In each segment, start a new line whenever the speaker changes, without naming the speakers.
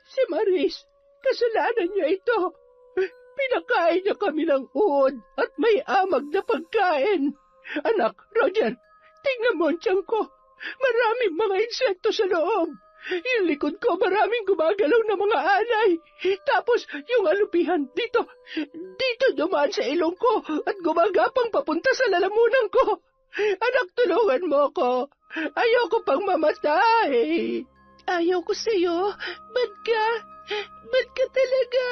Si Maris, kasalanan niya ito. Pinakain niya kami ng uod at may amag na pagkain. Anak, Roger, tingnan mo ang tiyan ko. Maraming mga insekto sa loob. Yung likod ko, maraming gumagalaw na mga alay. Tapos, yung alupihan, dito dumaan sa ilong ko at gumagapang papunta sa lalamunan ko. Anak, tulungan mo ko. Ayoko pang mamatay. Ayaw ko sa'yo. Bad ka? Bad ka talaga?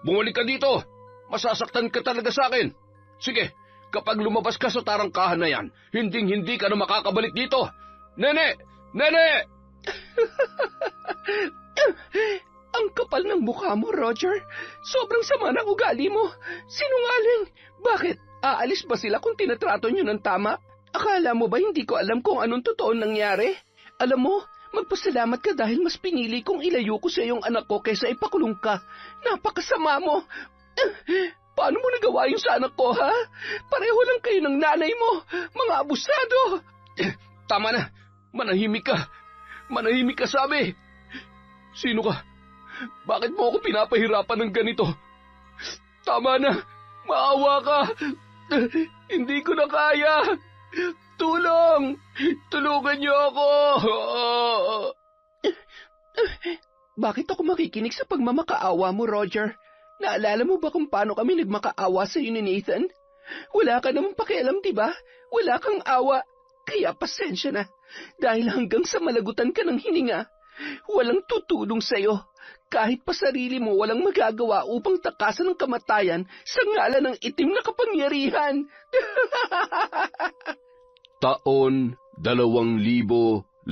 Bumalik ka dito! Masasaktan ka talaga sa akin. Sige, kapag lumabas ka sa tarangkahan na yan, hinding-hindi ka na makakabalik dito. Nene! Nene!
Ang kapal ng mukha mo, Roger. Sobrang sama ng ugali mo. Sinungaling. Bakit? Aalis ba sila kung tinatrato nyo ng tama? Akala mo ba hindi ko alam kung anong totoong nangyari? Alam mo, magpasalamat ka dahil mas pinili kong ilayo ko sa iyong anak ko kaysa ipakulong ka. Napakasama mo. Paano mo nagawa yun sa anak ko, ha? Pareho lang kayo ng nanay mo. Mga abusado.
Tama na. Manahimik ka. Manahimik ka, sabi. Sino ka? Bakit mo ako pinapahirapan ng ganito? Tama na. Maawa ka. Hindi ko na kaya. Tulong! Tulungan niyo ako!
Bakit ako makikinig sa pagmamakaawa mo, Roger? Naalala mo ba kung paano kami nagmakaawa sa iyo ni Nathan? Wala ka namang pakialam, diba? Wala kang awa. Kaya pasensya na. Dahil hanggang sa malagutan ka ng hininga, walang tutulong sa'yo. Kahit pa sarili mo walang magagawa upang takasan ng kamatayan sa ngalan ng itim na kapangyarihan.
Taon 2018,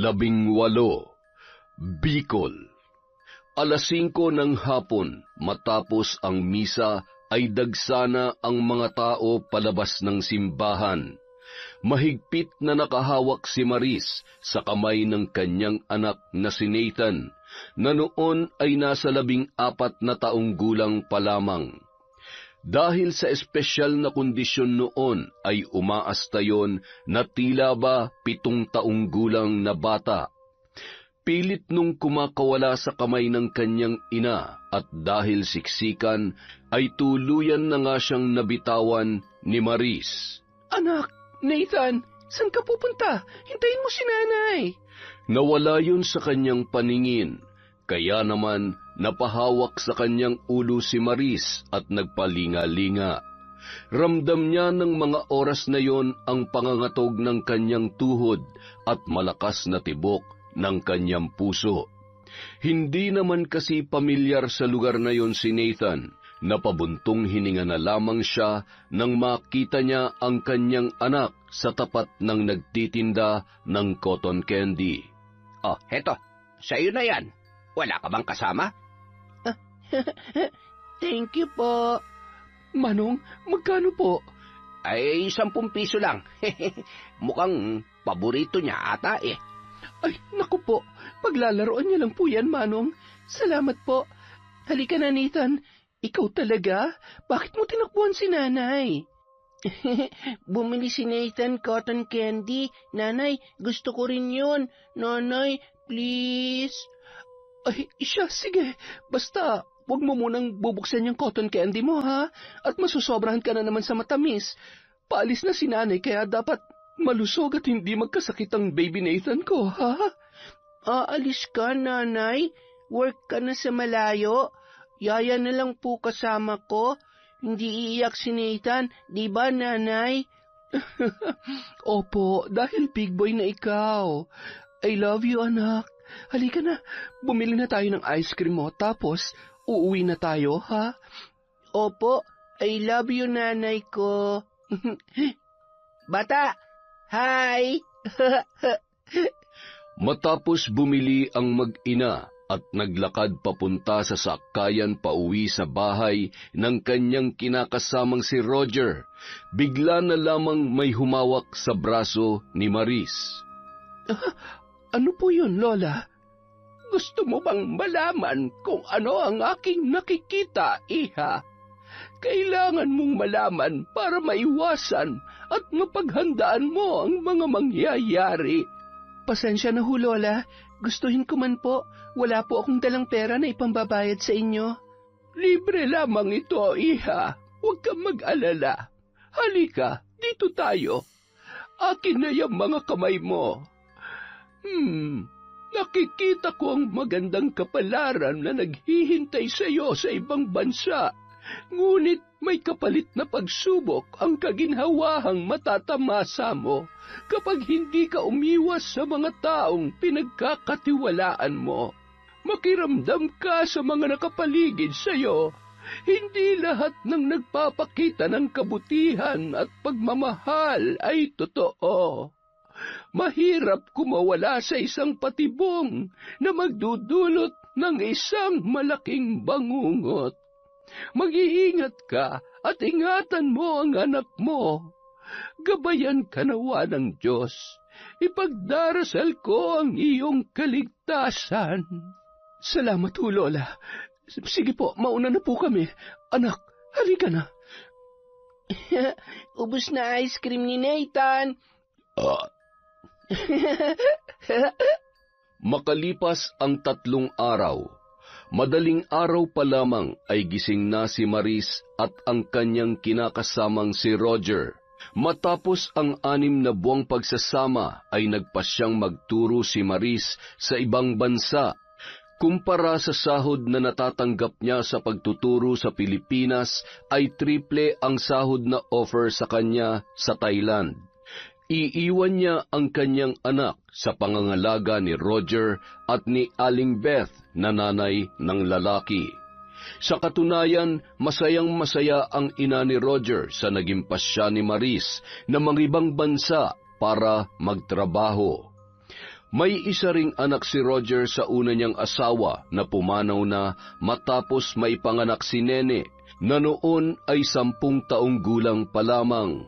Bicol. 5:00 ng hapon matapos ang misa ay dagsana ang mga tao palabas ng simbahan. Mahigpit na nakahawak si Maris sa kamay ng kanyang anak na si Nathan, na noon ay nasa 14 na taong gulang pa lamang. Dahil sa espesyal na kondisyon noon ay umaasta yon na tila ba 7 taong gulang na bata. Pilit nung kumakawala sa kamay ng kanyang ina at dahil siksikan ay tuluyan na nga siyang nabitawan ni Maris.
Anak, Nathan, saan ka pupunta? Hintayin mo si nanay.
Nawala yun sa kanyang paningin, kaya naman napahawak sa kanyang ulo si Maris at nagpalinga-linga. Ramdam niya ng mga oras na yon ang pangangatog ng kanyang tuhod at malakas na tibok ng kanyang puso. Hindi naman kasi pamilyar sa lugar na yon si Nathan. Napabuntong hininga na lamang siya nang makita niya ang kanyang anak sa tapat ng nagtitinda ng cotton candy.
Oh, heto. Sa'yo na yan. Wala ka bang kasama?
Thank you po. Manong, magkano po?
Ay, 10 piso lang. Mukhang paborito niya ata eh.
Ay, naku po. Paglalaroan niya lang po yan, Manong. Salamat po. Halika na, Nathan. Ikaw talaga? Bakit mo tinakbuhan si nanay? Bumili si Nathan cotton candy. Nanay, gusto ko rin yun. Nanay, please. Ay, siya, sige. Basta, huwag mo munang bubuksan yung cotton candy mo, ha? At masusobrahan ka na naman sa matamis. Paalis na si nanay, kaya dapat malusog at hindi magkasakit ang baby Nathan ko, ha? Aalis ka, nanay? Work ka na sa malayo? Yaya na lang po kasama ko. Hindi iiyak si Nathan, di ba, nanay? Opo, dahil big boy na ikaw. I love you, anak. Halika na, bumili na tayo ng ice cream mo, tapos uuwi na tayo, ha? Opo, I love you, nanay ko. Bata, hi!
Matapos bumili ang mag-ina at naglakad papunta sa sakayan pauwi sa bahay ng kanyang kinakasamang si Roger, bigla na lamang may humawak sa braso ni Maris.
Ano po yun, Lola? Gusto mo bang malaman kung ano ang aking nakikita, iha? Kailangan mong malaman para maiwasan at mapaghandaan mo ang mga mangyayari. Pasensya na ho, Lola. gustuhin ko man po, wala po akong dalang pera na ipambabayad sa inyo.
Libre lamang ito, iha. Huwag kang mag-alala. Halika, dito tayo. Akin na yung mga kamay mo. Nakikita ko ang magandang kapalaran na naghihintay sa iyo sa ibang bansa. Ngunit may kapalit na pagsubok ang kaginhawahang matatamasa mo kapag hindi ka umiwas sa mga taong pinagkakatiwalaan mo. Makiramdam ka sa mga nakapaligid sa iyo. Hindi lahat ng nagpapakita ng kabutihan at pagmamahal ay totoo. Mahirap kumawala sa isang patibong na magdudulot ng isang malaking bangungot. Mag-iingat ka at ingatan mo ang anak mo. Gabayan ka nawa ng Diyos. Ipagdarasal ko ang iyong kaligtasan.
Salamat ho, Lola. Sige po, mauna na po kami. Anak, halika na.
Ubus na ice cream ni Nathan.
Makalipas ang 3 araw, madaling araw pa lamang ay gising na si Maris at ang kanyang kinakasamang si Roger. Matapos ang 6 na buwang pagsasama ay nagpasyang magturo si Maris sa ibang bansa. Kumpara sa sahod na natatanggap niya sa pagtuturo sa Pilipinas ay triple ang sahod na offer sa kanya sa Thailand. Iiwan niya ang kanyang anak sa pangangalaga ni Roger at ni Aling Beth na nanay ng lalaki. Sa katunayan, masayang-masaya ang ina ni Roger sa naging pasya ni Maris na mangibang bansa para magtrabaho. May isa ring anak si Roger sa una niyang asawa na pumanaw na matapos maipanganak si Nene na noon ay 10 taong gulang pa lamang.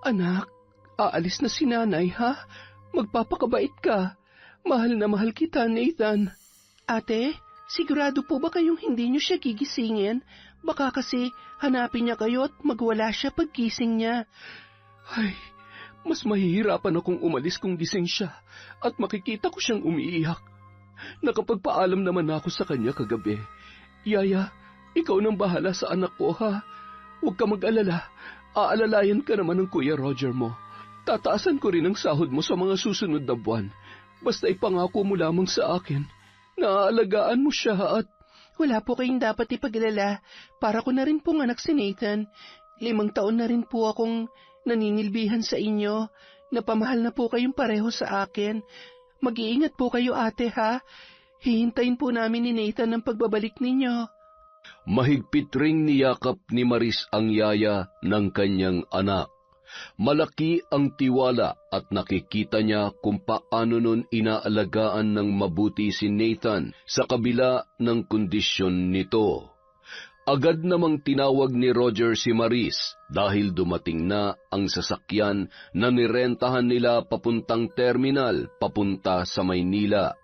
Anak, aalis na si nanay, ha? Magpapakabait ka. Mahal na mahal kita, Nathan. Ate, sigurado po ba kayong hindi niyo siya gigisingin? Baka kasi hanapin niya kayo at magwala siya pagkising niya. Ay, mas mahihirapan akong umalis kung gising siya at makikita ko siyang umiiyak. Nakapagpaalam naman ako sa kanya kagabi. Yaya, ikaw nang bahala sa anak ko, ha? Huwag ka mag-alala. Aalalayan ka naman ng Kuya Roger mo. Tataasan ko rin ang sahod mo sa mga susunod na buwan. Basta ipangako mo lamang sa akin na aalagaan mo siya at... Wala po kayong dapat ipag-alala. Para ko na rin pong anak si Nathan. 5 taon na rin po akong naninilbihan sa inyo. Napamahal na po kayong pareho sa akin. Mag-iingat po kayo, ate, ha? Hihintayin po namin ni Nathan ang pagbabalik ninyo.
Mahigpit ring niyakap ni Maris ang yaya ng kanyang anak. Malaki ang tiwala at nakikita niya kung paano nun inaalagaan ng mabuti si Nathan sa kabila ng kondisyon nito. Agad namang tinawag ni Roger si Maris dahil dumating na ang sasakyan na nirentahan nila papuntang terminal papunta sa Maynila.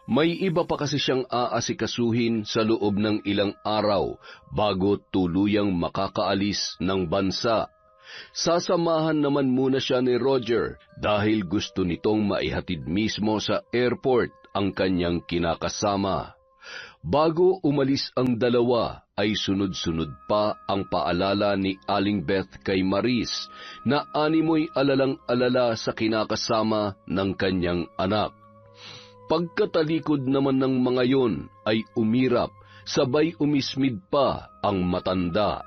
May iba pa kasi siyang aasikasuhin sa loob ng ilang araw bago tuluyang makakaalis ng bansa. Sasamahan naman muna siya ni Roger dahil gusto nitong maihatid mismo sa airport ang kanyang kinakasama. Bago umalis ang dalawa ay sunod-sunod pa ang paalala ni Aling Beth kay Maris na animoy alalang-alala sa kinakasama ng kanyang anak. Pagkatalikod naman ng mga yon ay umirap, sabay umismid pa ang matanda.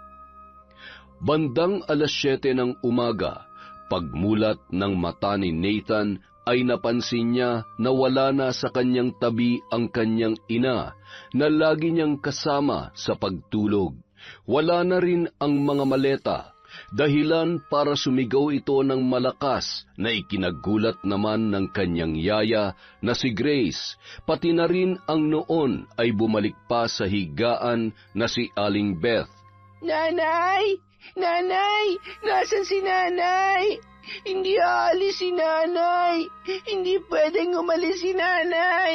Bandang 7:00 ng umaga, pagmulat ng mata ni Nathan ay napansin niya na wala na sa kanyang tabi ang kanyang ina na lagi niyang kasama sa pagtulog. Wala na rin ang mga maleta, dahilan para sumigaw ito ng malakas na ikinagulat naman ng kanyang yaya na si Grace, pati na rin ang noon ay bumalik pa sa higaan na si Aling Beth.
Nanay! Nanay! Nasaan si nanay? Hindi aalis si nanay. Hindi pwedeng umalis si nanay.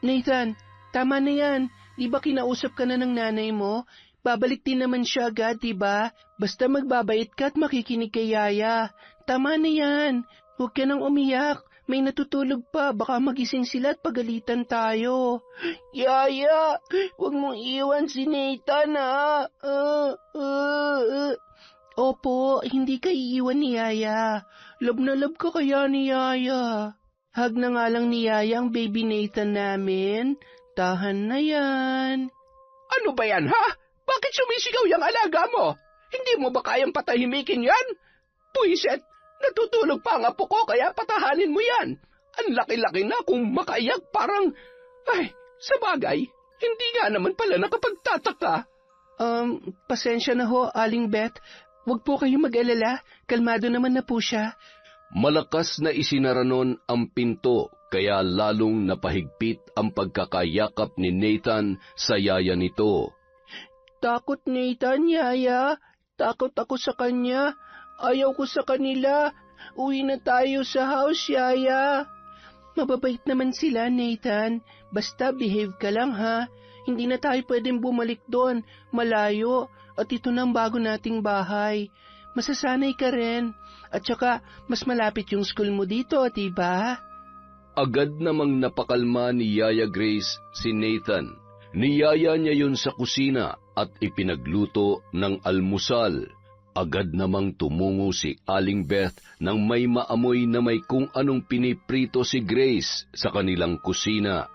Nathan, tama na yan. Di ba kinausap ka na ng nanay mo? Babalik din naman siya agad, di ba? Basta magbabait ka at makikinig kay Yaya. Tama na yan. Huwag ka nang umiyak. may natutulog pa. Baka magising sila at pagalitan tayo. Yaya, huwag mong iwan si Nathan, ha? Opo, hindi ka iiwan ni Yaya. Love na love ka kaya ni Yaya. Hug na nga lang ni Yaya ang baby Nathan namin. Tahan na yan.
Ano ba yan, ha? Bakit sumisigaw yung alaga mo? Hindi mo ba kayang patahimikin yan? Puiset, natutulog pa ang apo ko kaya patahanin mo yan. Ang laki-laki na kung makaiyak parang... Ay, sa bagay, hindi nga naman pala nakapagtataka.
Pasensya na ho, Aling Beth. Huwag po kayong mag-alala. Kalmado naman na po siya.
Malakas na isinara nun ang pinto kaya lalong napahigpit ang pagkakayakap ni Nathan sa yaya nito.
Takot, Nathan, Yaya. Takot ako sa kanya. Ayaw ko sa kanila. Uwi na tayo sa house, Yaya. Mababait naman sila, Nathan. Basta behave ka lang, ha? Hindi na tayo pwedeng bumalik doon. Malayo. At ito na ang bago nating bahay. Masasanay ka rin. At saka, mas malapit yung school mo dito, diba?
Agad namang napakalma ni Yaya Grace si Nathan. Niyaya niya yun sa kusina at ipinagluto ng almusal. Agad namang tumungo si Aling Beth nang may maamoy na may kung anong piniprito si Grace sa kanilang kusina.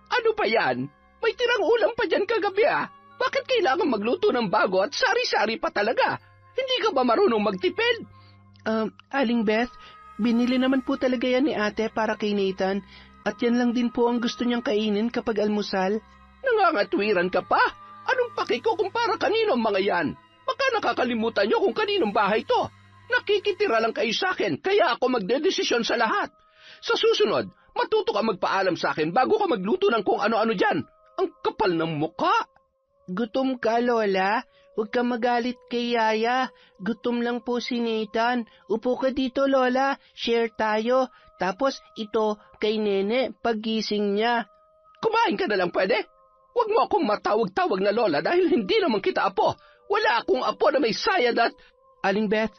Ano pa yan? May tirang ulam pa dyan kagabi, ah. Bakit kailangan magluto ng bago at sari-sari pa talaga? Hindi ka ba marunong magtipid?
Aling Beth, binili naman po talaga yan ni ate para kay Nathan at yan lang din po ang gusto niyang kainin kapag almusal.
Nangangatwiran ka pa? Anong paki ko kung para kanino ang mga yan? Baka nakakalimutan niyo kung kaninong bahay to. Nakikitira lang kayo sa akin, kaya ako magdedesisyon sa lahat. Sa susunod, matuto ka magpaalam sa akin bago ka magluto ng kung ano-ano dyan. Ang kapal ng mukha.
Gutom ka, Lola? Huwag ka magalit kay Yaya. Gutom lang po si Nathan. Upo ka dito, Lola. Share tayo. Tapos ito kay Nene paggising niya.
Kumain ka na lang pwede? Huwag mo akong matawag-tawag na Lola dahil hindi naman kita apo. Wala akong apo na may sayad at...
Aling Beth,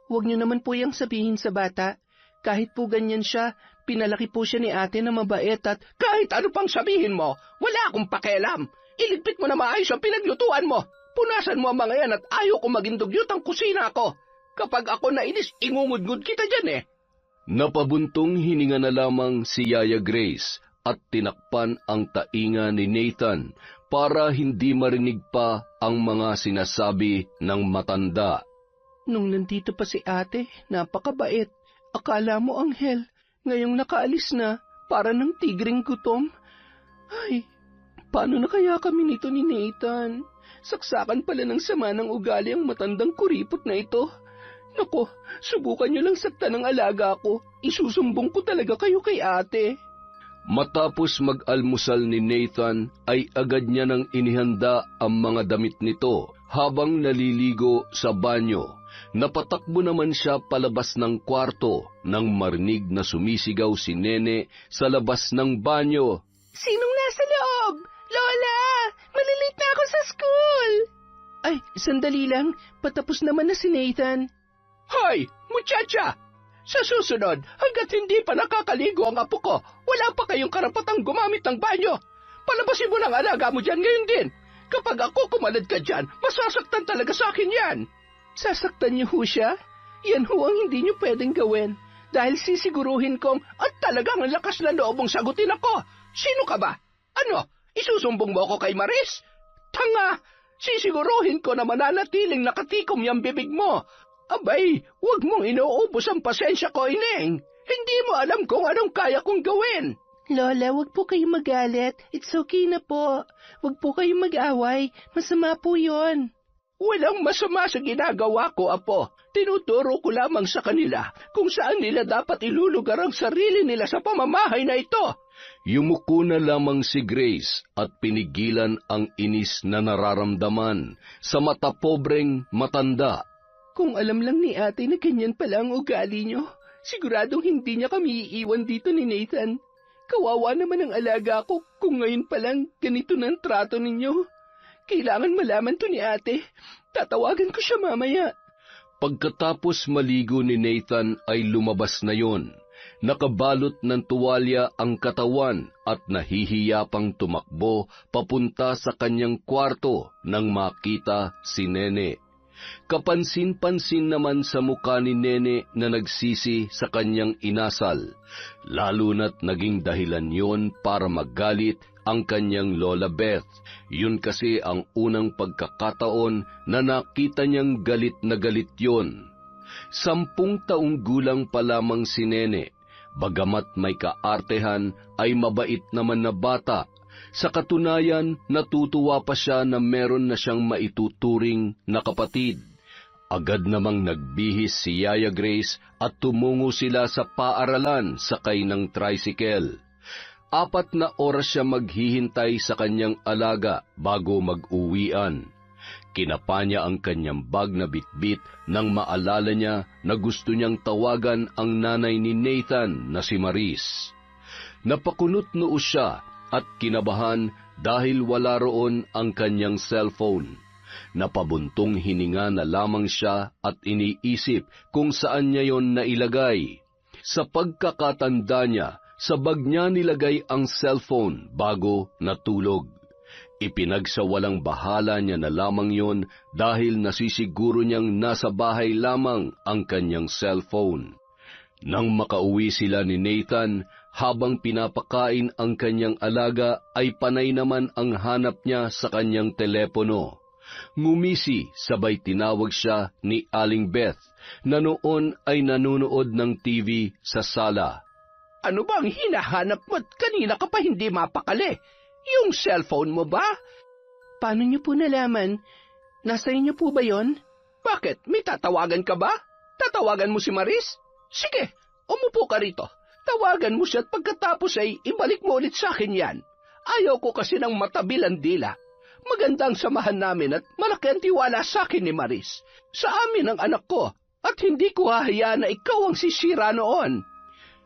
huwag niyo naman po yung sabihin sa bata. Kahit po ganyan siya, pinalaki po siya ni ate na mabait at...
Kahit ano pang sabihin mo, wala akong pakialam. Iligpit mo na maayos ang pinaglutuan mo. Punasan mo ang mga yan at ayaw ko maging dugyot ang kusina ko. Kapag ako nainis, ingungud-ngud kita dyan eh.
Napabuntong hininga na lamang si Yaya Grace at tinakpan ang tainga ni Nathan para hindi marinig pa ang mga sinasabi ng matanda.
Nung nandito pa si ate, napakabait. Akala mo anghel. Ngayong nakaalis na, para ng tigring gutom. Ay, paano na kaya kami nito ni Nathan? Saksakan pala ng sama ng ugali ang matandang kuripot na ito. Nako, subukan niyo lang saktan ng alaga ko. Isusumbong ko talaga kayo kay ate.
Matapos mag-almusal ni Nathan ay agad niya nang inihanda ang mga damit nito habang naliligo sa banyo. Napatakbo naman siya palabas ng kwarto nang marinig na sumisigaw si Nene sa labas ng banyo.
Sinong nasa loob? Lola, malilate na ako sa school. Ay, sandali lang. Patapos naman na si Nathan.
Hoy, muchacha! Sa susunod, hanggat hindi pa nakakaligo ang apo ko, wala pa kayong karapatang gumamit ng banyo. Palabasin mo ng alaga mo dyan ngayon din. Kapag ako kumalad ka dyan, masasaktan talaga sa akin yan.
Sasaktan niyo ho siya? Yan ho ang hindi niyo pwedeng gawin. Dahil sisiguruhin kong
at talagang lakas na loob mong sagutin ako. Sino ka ba? Ano, isusumbong mo ako kay Maris? Tanga! Sisiguruhin ko na mananatiling nakatikom yung bibig mo. Abay, huwag mong inuubos ang pasensya ko, Ineng. Hindi mo alam kung anong kaya kong gawin.
Lola, huwag po kayong magalit. It's okay na po. Huwag po kayong mag-away. Masama po yon.
Walang masama sa ginagawa ko, Apo. Tinuturo ko lamang sa kanila kung saan nila dapat ilulugar ang sarili nila sa pamamahay na ito.
Yumuko na lamang si Grace at pinigilan ang inis na nararamdaman sa matapobreng matanda.
Kung alam lang ni ate na ganyan pala ang ugali niyo, siguradong hindi niya kami iiwan dito ni Nathan. Kawawa naman ang alaga ko kung ngayon pa lang ganito ng trato ninyo. Kailangan malaman to ni ate. Tatawagan ko siya mamaya.
Pagkatapos maligo ni Nathan ay lumabas na yon. Nakabalot ng tuwalya ang katawan at nahihiya pang tumakbo papunta sa kanyang kwarto nang makita si Nene. Kapansin-pansin naman sa mukha ni Nene na nagsisi sa kanyang inasal, lalo na't naging dahilan yon para magalit ang kanyang Lola Beth. Yun kasi ang unang pagkakataon na nakita niyang galit na galit yon. 10 taong gulang pa lamang si Nene, bagamat may kaartehan ay mabait naman na bata. Sa katunayan, natutuwa pa siya na meron na siyang maituturing na kapatid. Agad namang nagbihis si Yaya Grace at tumungo sila sa paaralan sakay ng tricycle. 4 na oras siya maghihintay sa kanyang alaga bago mag-uwian. Kinapa niya ang kanyang bag na bitbit nang maalala niya na gusto niyang tawagan ang nanay ni Nathan na si Maris. Napakunot noo siya at kinabahan dahil wala roon ang kanyang cellphone. Napabuntong hininga na lamang siya at iniisip kung saan niya yon nailagay. Sa pagkakatanda niya, sa bag niya nilagay ang cellphone bago natulog. Ipinagsawalang bahala niya na lamang yon dahil nasisiguro niyang nasa bahay lamang ang kanyang cellphone. Nang makauwi sila ni Nathan, habang pinapakain ang kanyang alaga ay panay naman ang hanap niya sa kanyang telepono. Ngumisi sabay tinawag siya ni Aling Beth na noon ay nanonood ng TV sa sala.
Ano ba ang hinahanap mo at kanina ka pa hindi mapakali? Yung cellphone mo ba?
Paano niyo po nalaman? Nasa inyo po ba yon?
Bakit? May tatawagan ka ba? Tatawagan mo si Maris? Sige, umupo ka rito. Tawagan mo siya at pagkatapos ay ibalik mo ulit sa akin yan. Ayaw ko kasi ng matabilang dila. Magandang samahan namin at malaki ang tiwala sa akin ni Maris. Sa amin ang anak ko at hindi ko hahayaan na ikaw ang sisira noon.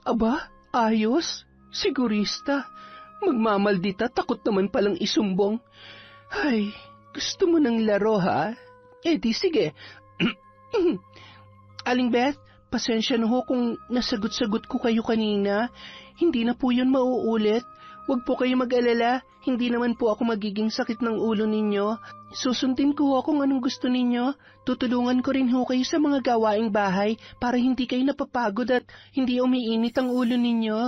Aba, ayos. Sigurista. Magmamaldita, takot naman palang isumbong. Ay, gusto mo ng laro ha? Eh di sige. Aling Beth, pasensya na ho kung nasagot-sagot ko kayo kanina. Hindi na po yun mauulit. Huwag po kayo mag-alala. Hindi naman po ako magiging sakit ng ulo ninyo. Susundin ko ho kung anong gusto ninyo. Tutulungan ko rin ho kayo sa mga gawaing bahay para hindi kayo napapagod at hindi umiinit ang ulo ninyo.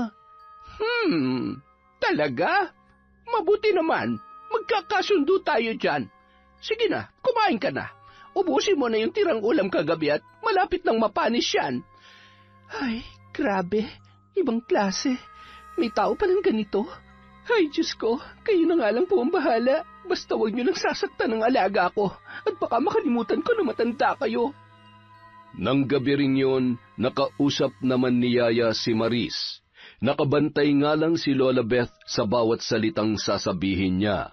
Talaga? Mabuti naman. Magkakasundo tayo dyan. Sige na, kumain ka na. Ubusin mo na yung tirang ulam kagabi at malapit nang mapanis yan.
Ay, grabe. Ibang klase. May tao palang ganito. Ay, Diyos ko, kayo na nga lang po ang bahala. Basta huwag niyo lang sasaktan ng alaga ko at baka makalimutan ko na matanda kayo.
Nang gabi rin yun, nakausap naman ni Yaya si Maris. Nakabantay nga lang si Lola Beth sa bawat salitang sasabihin niya.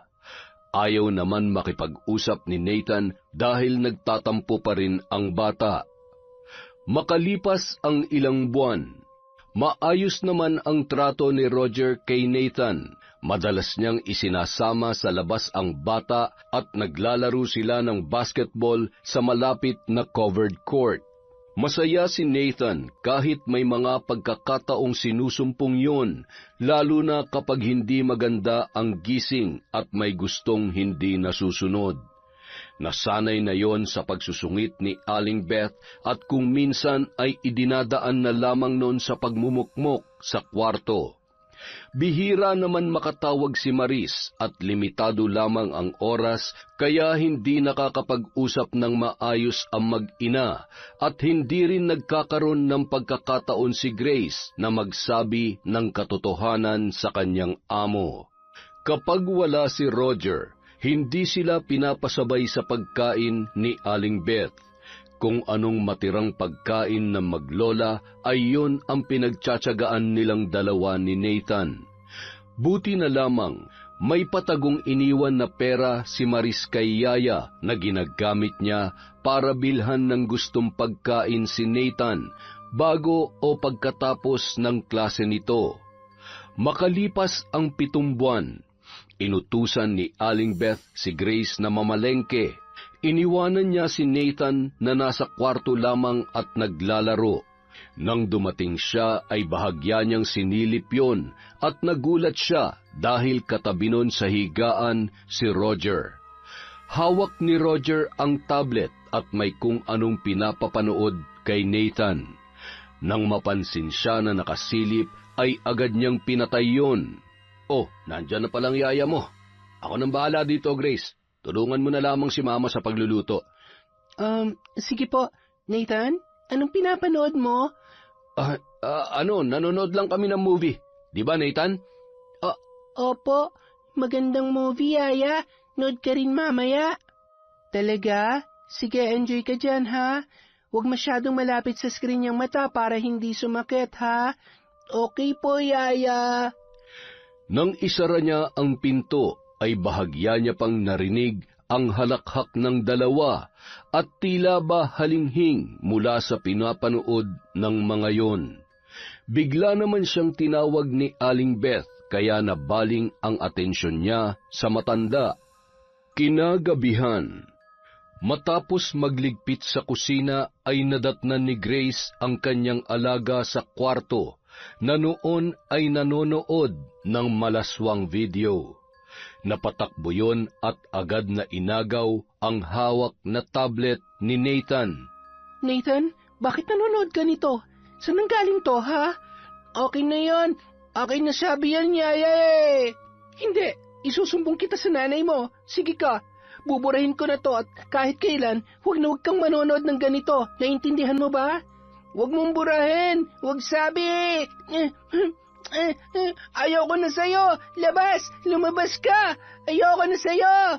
Ayaw naman makipag-usap ni Nathan dahil nagtatampo pa rin ang bata. Makalipas ang ilang buwan, maayos naman ang trato ni Roger kay Nathan. Madalas niyang isinasama sa labas ang bata at naglalaro sila ng basketball sa malapit na covered court. Masaya si Nathan kahit may mga pagkakataong sinusumpong yun, lalo na kapag hindi maganda ang gising at may gustong hindi nasusunod. Nasanay na yon sa pagsusungit ni Aling Beth at kung minsan ay idinadaan na lamang noon sa pagmumukmok sa kwarto. Bihira naman makatawag si Maris at limitado lamang ang oras kaya hindi nakakapag-usap ng maayos ang mag-ina at hindi rin nagkakaroon ng pagkakataon si Grace na magsabi ng katotohanan sa kanyang amo. Kapag wala si Roger, hindi sila pinapasabay sa pagkain ni Aling Beth. Kung anong matirang pagkain ng maglola ay yun ang pinagtsatsagaan nilang dalawa ni Nathan. Buti na lamang, may patagong iniwan na pera si Maris kay Yaya na ginagamit niya para bilhan ng gustong pagkain si Nathan bago o pagkatapos ng klase nito. Makalipas ang 7 buwan, inutusan ni Aling Beth si Grace na mamalengke. Iniwanan niya si Nathan na nasa kwarto lamang at naglalaro. Nang dumating siya ay bahagya niyang sinilip yon at nagulat siya dahil katabi nun sa higaan si Roger. Hawak ni Roger ang tablet at may kung anong pinapapanood kay Nathan. Nang mapansin siya na nakasilip ay agad niyang pinatay yun. "Oh, nandyan na palang yaya mo. Ako nang bahala dito, Grace. Tulungan mo na lamang si Mama sa pagluluto."
Sige po. Nathan, anong pinapanood mo?
Nanonood lang kami ng movie. Di ba, Nathan?
Opo, magandang movie, Yaya. Nood ka rin mamaya. Talaga? Sige, enjoy ka dyan, ha? Huwag masyadong malapit sa screen yung mata para hindi sumakit, ha? Okay po, Yaya.
Nang isara niya ang pinto, ay bahagya niya pang narinig ang halakhak ng dalawa at tila ba halinghing mula sa pinapanood ng mga yon. Bigla naman siyang tinawag ni Aling Beth kaya nabaling ang atensyon niya sa matanda. Kinagabihan, matapos magligpit sa kusina ay nadatnan ni Grace ang kanyang alaga sa kwarto na noon ay nanonood ng malaswang video. Napatakbo yon at agad na inagaw ang hawak na tablet ni Nathan.
Nathan, bakit nanonood ka nito? Saan ang galing to, ha? Okay na yon. Okay na sabi yan, Yaya eh. Hindi, isusumbong kita sa nanay mo. Sige ka, buburahin ko na to at kahit kailan, huwag kang manonood ng ganito. Naintindihan mo ba? Huwag mong burahin, huwag sabi. Ayoko na sa'yo! Labas! Lumabas ka! Ayoko na sa'yo!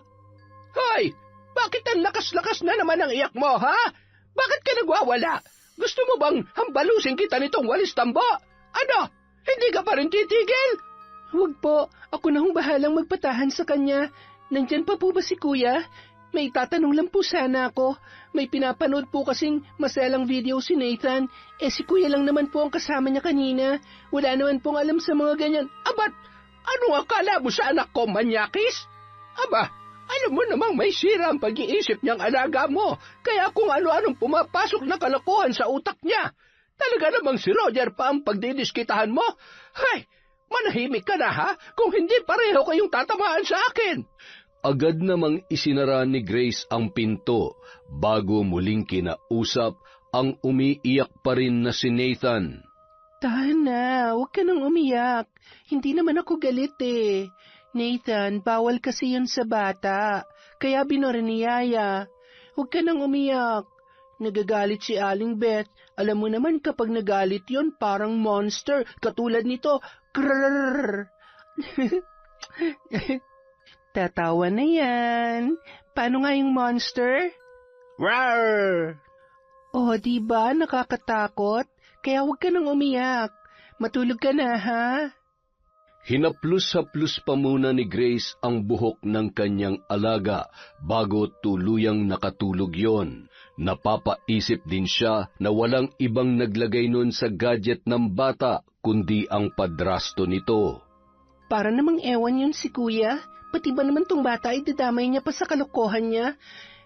Hoy! Bakit ang lakas-lakas na naman ang iyak mo, ha? Bakit ka nagwawala? Gusto mo bang hambalusin kita nitong walis tambo? Ano? Hindi ka pa rin titigil?
Huwag po. Ako na hong bahalang magpatahan sa kanya. Nandyan pa po ba si Kuya? May tatanong lang po sana ako. May pinapanood po kasing masalang video si Nathan. Si Kuya lang naman po ang kasama niya kanina. Wala naman pong alam sa mga ganyan.
Abat, ano akala mo sa anak ko, manyakis? Aba, alam mo namang may sira ang pag-iisip niyang alaga mo. Kaya kung ano-anong pumapasok na kalokohan sa utak niya. Talaga namang si Roger pa ang pagdidiskitahan mo? Hay, manahimik ka na ha, kung hindi pareho kayong tatamaan sa akin.
Agad namang isinara ni Grace ang pinto bago muling kinausap ang umiiyak pa rin na si Nathan.
Tahan na, huwag ka nang umiyak. Hindi naman ako galit eh. Nathan, bawal kasi yun sa bata. Kaya binura ni Yaya. Huwag ka nang umiyak. Nagagalit si Aling Beth. Alam mo naman kapag nagalit yon parang monster. Katulad nito. Krrrr. Tatawa na yan. Paano nga yung monster?
Rawr!
Oh, diba? Nakakatakot. Kaya huwag ka nang umiyak. Matulog ka na, ha?
Hinaplos-haplos pa muna ni Grace ang buhok ng kanyang alaga bago tuluyang nakatulog yon. Napapaisip din siya na walang ibang naglagay nun sa gadget ng bata kundi ang padrasto nito.
Para namang ewan yun si Kuya. Pati ba naman tong bata ay dadamay niya pa sa kalokohan niya?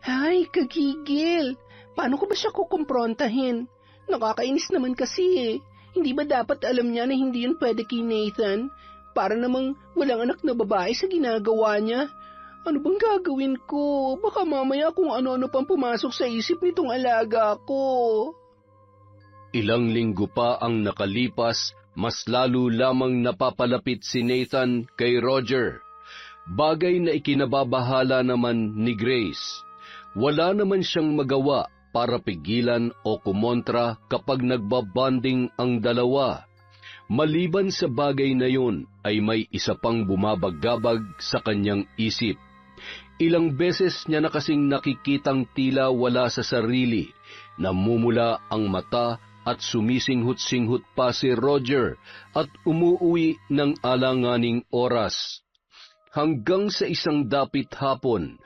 Ay, kagigil. Paano ko ba siya kukumprontahin? Nakakainis naman kasi eh. Hindi ba dapat alam niya na hindi yun pwede kay Nathan? Para namang walang anak na babae sa ginagawa niya. Ano bang gagawin ko? Baka mamaya kung ano-ano pang pumasok sa isip nitong alaga ko.
Ilang linggo pa ang nakalipas, mas lalo lamang napapalapit si Nathan kay Roger. Bagay na ikinababahala naman ni Grace. Wala naman siyang magawa para pigilan o kumontra kapag nagbabanding ang dalawa. Maliban sa bagay na yun, ay may isa pang bumabagabag sa kanyang isip. Ilang beses niya na kasing nakikitang tila wala sa sarili, namumula ang mata at sumisinghut-singhut pa si Roger at umuuwi ng alanganing oras. Hanggang sa isang dapit hapon,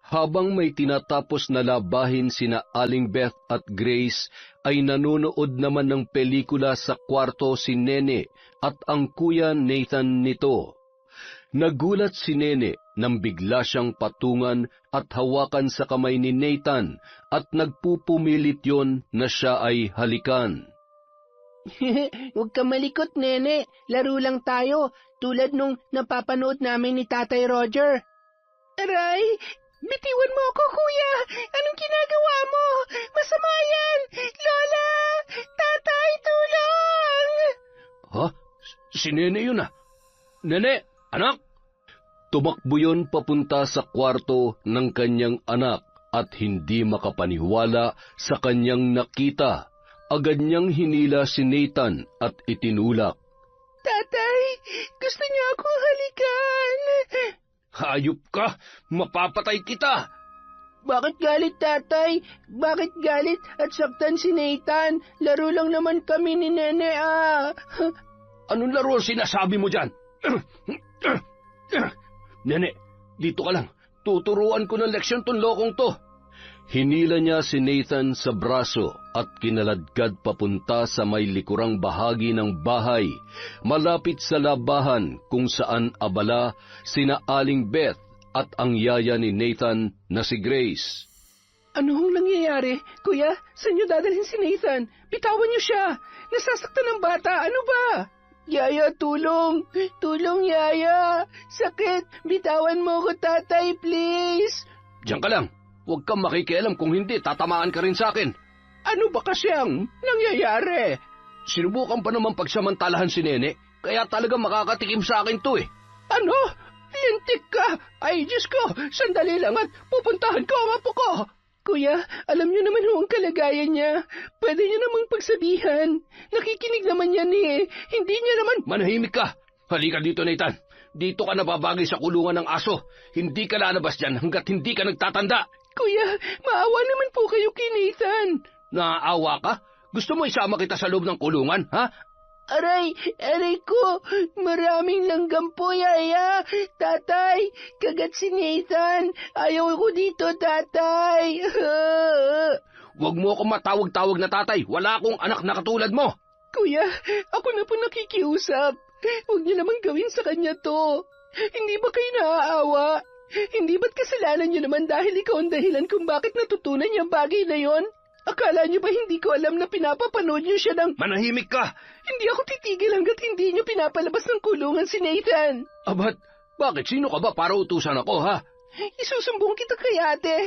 habang may tinatapos na labahin sina Aling Beth at Grace, ay nanonood naman ng pelikula sa kwarto si Nene at ang kuya Nathan nito. Nagulat si Nene nang bigla siyang patungan at hawakan sa kamay ni Nathan at nagpupumilit yon na siya ay halikan.
Huwag ka malikot, nene. Laro lang tayo, tulad nung napapanood namin ni Tatay Roger. Aray, bitiwan mo ako, kuya. Anong ginagawa mo? Masama yan! Lola! Tatay, tulong!
Ha? Si Nene yun ah. Nene, anak! Tumakbo yun papunta sa kwarto ng kanyang anak at hindi makapaniwala sa kanyang nakita. Agad niyang hinila si Nathan at itinulak.
Tatay, gusto niya akong halikan.
Hayop ka! Mapapatay kita!
Bakit galit, tatay? Bakit galit at saktan si Nathan? Laro lang naman kami ni Nene, ah.
Anong laro sinasabi mo dyan? Nene, dito ka lang. Tuturuan ko ng leksyon tong lokong to. Hinila niya si Nathan sa braso at kinaladkad papunta sa may likurang bahagi ng bahay, malapit sa labahan kung saan abala sina Aling Beth at ang yaya ni Nathan na si Grace.
Ano hong nangyayari? Kuya, saan niyo dadalhin si Nathan? Bitawan niyo siya! Nasasaktan ng bata, ano ba? Yaya, tulong! Tulong, Yaya! Sakit! Bitawan mo ko, tatay, please!
Diyan ka lang. Huwag kang makikialam, kung hindi, tatamaan ka rin sa akin.
Ano ba kasyang nangyayari?
Sinubukan pa naman pagsamantalahan si Nene, kaya talaga makakatikim sa akin to eh.
Ano? Lintik ka! Ay, Diyos ko! Sandali lang at pupuntahan ko ang apo ko! Kuya, alam niyo naman ho ang kalagayan niya. Pwede niyo namang pagsabihan. Nakikinig naman yan eh. Hindi niya naman...
Manahimik ka! Halika dito, Nathan. Dito ka nababagay sa kulungan ng aso. Hindi ka lalabas dyan hanggat hindi ka nagtatanda.
Kuya, maawa naman po kayo kay Nathan.
Naaawa ka? Gusto mo isama kita sa loob ng kulungan, ha?
Aray ko, maraming langgam po, Yaya. Tatay, kagat si Nathan. Ayaw ko dito, tatay.
Huwag mo akong matawag-tawag na tatay. Wala akong anak na katulad mo.
Kuya, ako na po nakikiusap. Huwag niyo naman gawin sa kanya to. Hindi ba kayo naaawa? Hindi ba't kasalanan niyo naman dahil ikaw ang dahilan kung bakit natutunan niya bagay na yon? Akala niyo ba hindi ko alam na pinapapanood niyo siya ng...
Manahimik ka!
Hindi ako titigil hanggat hindi niyo pinapalabas ng kulungan si Nathan.
Abat, bakit? Sino ka ba para utusan ako, ha?
Isusumbong kita kay ate.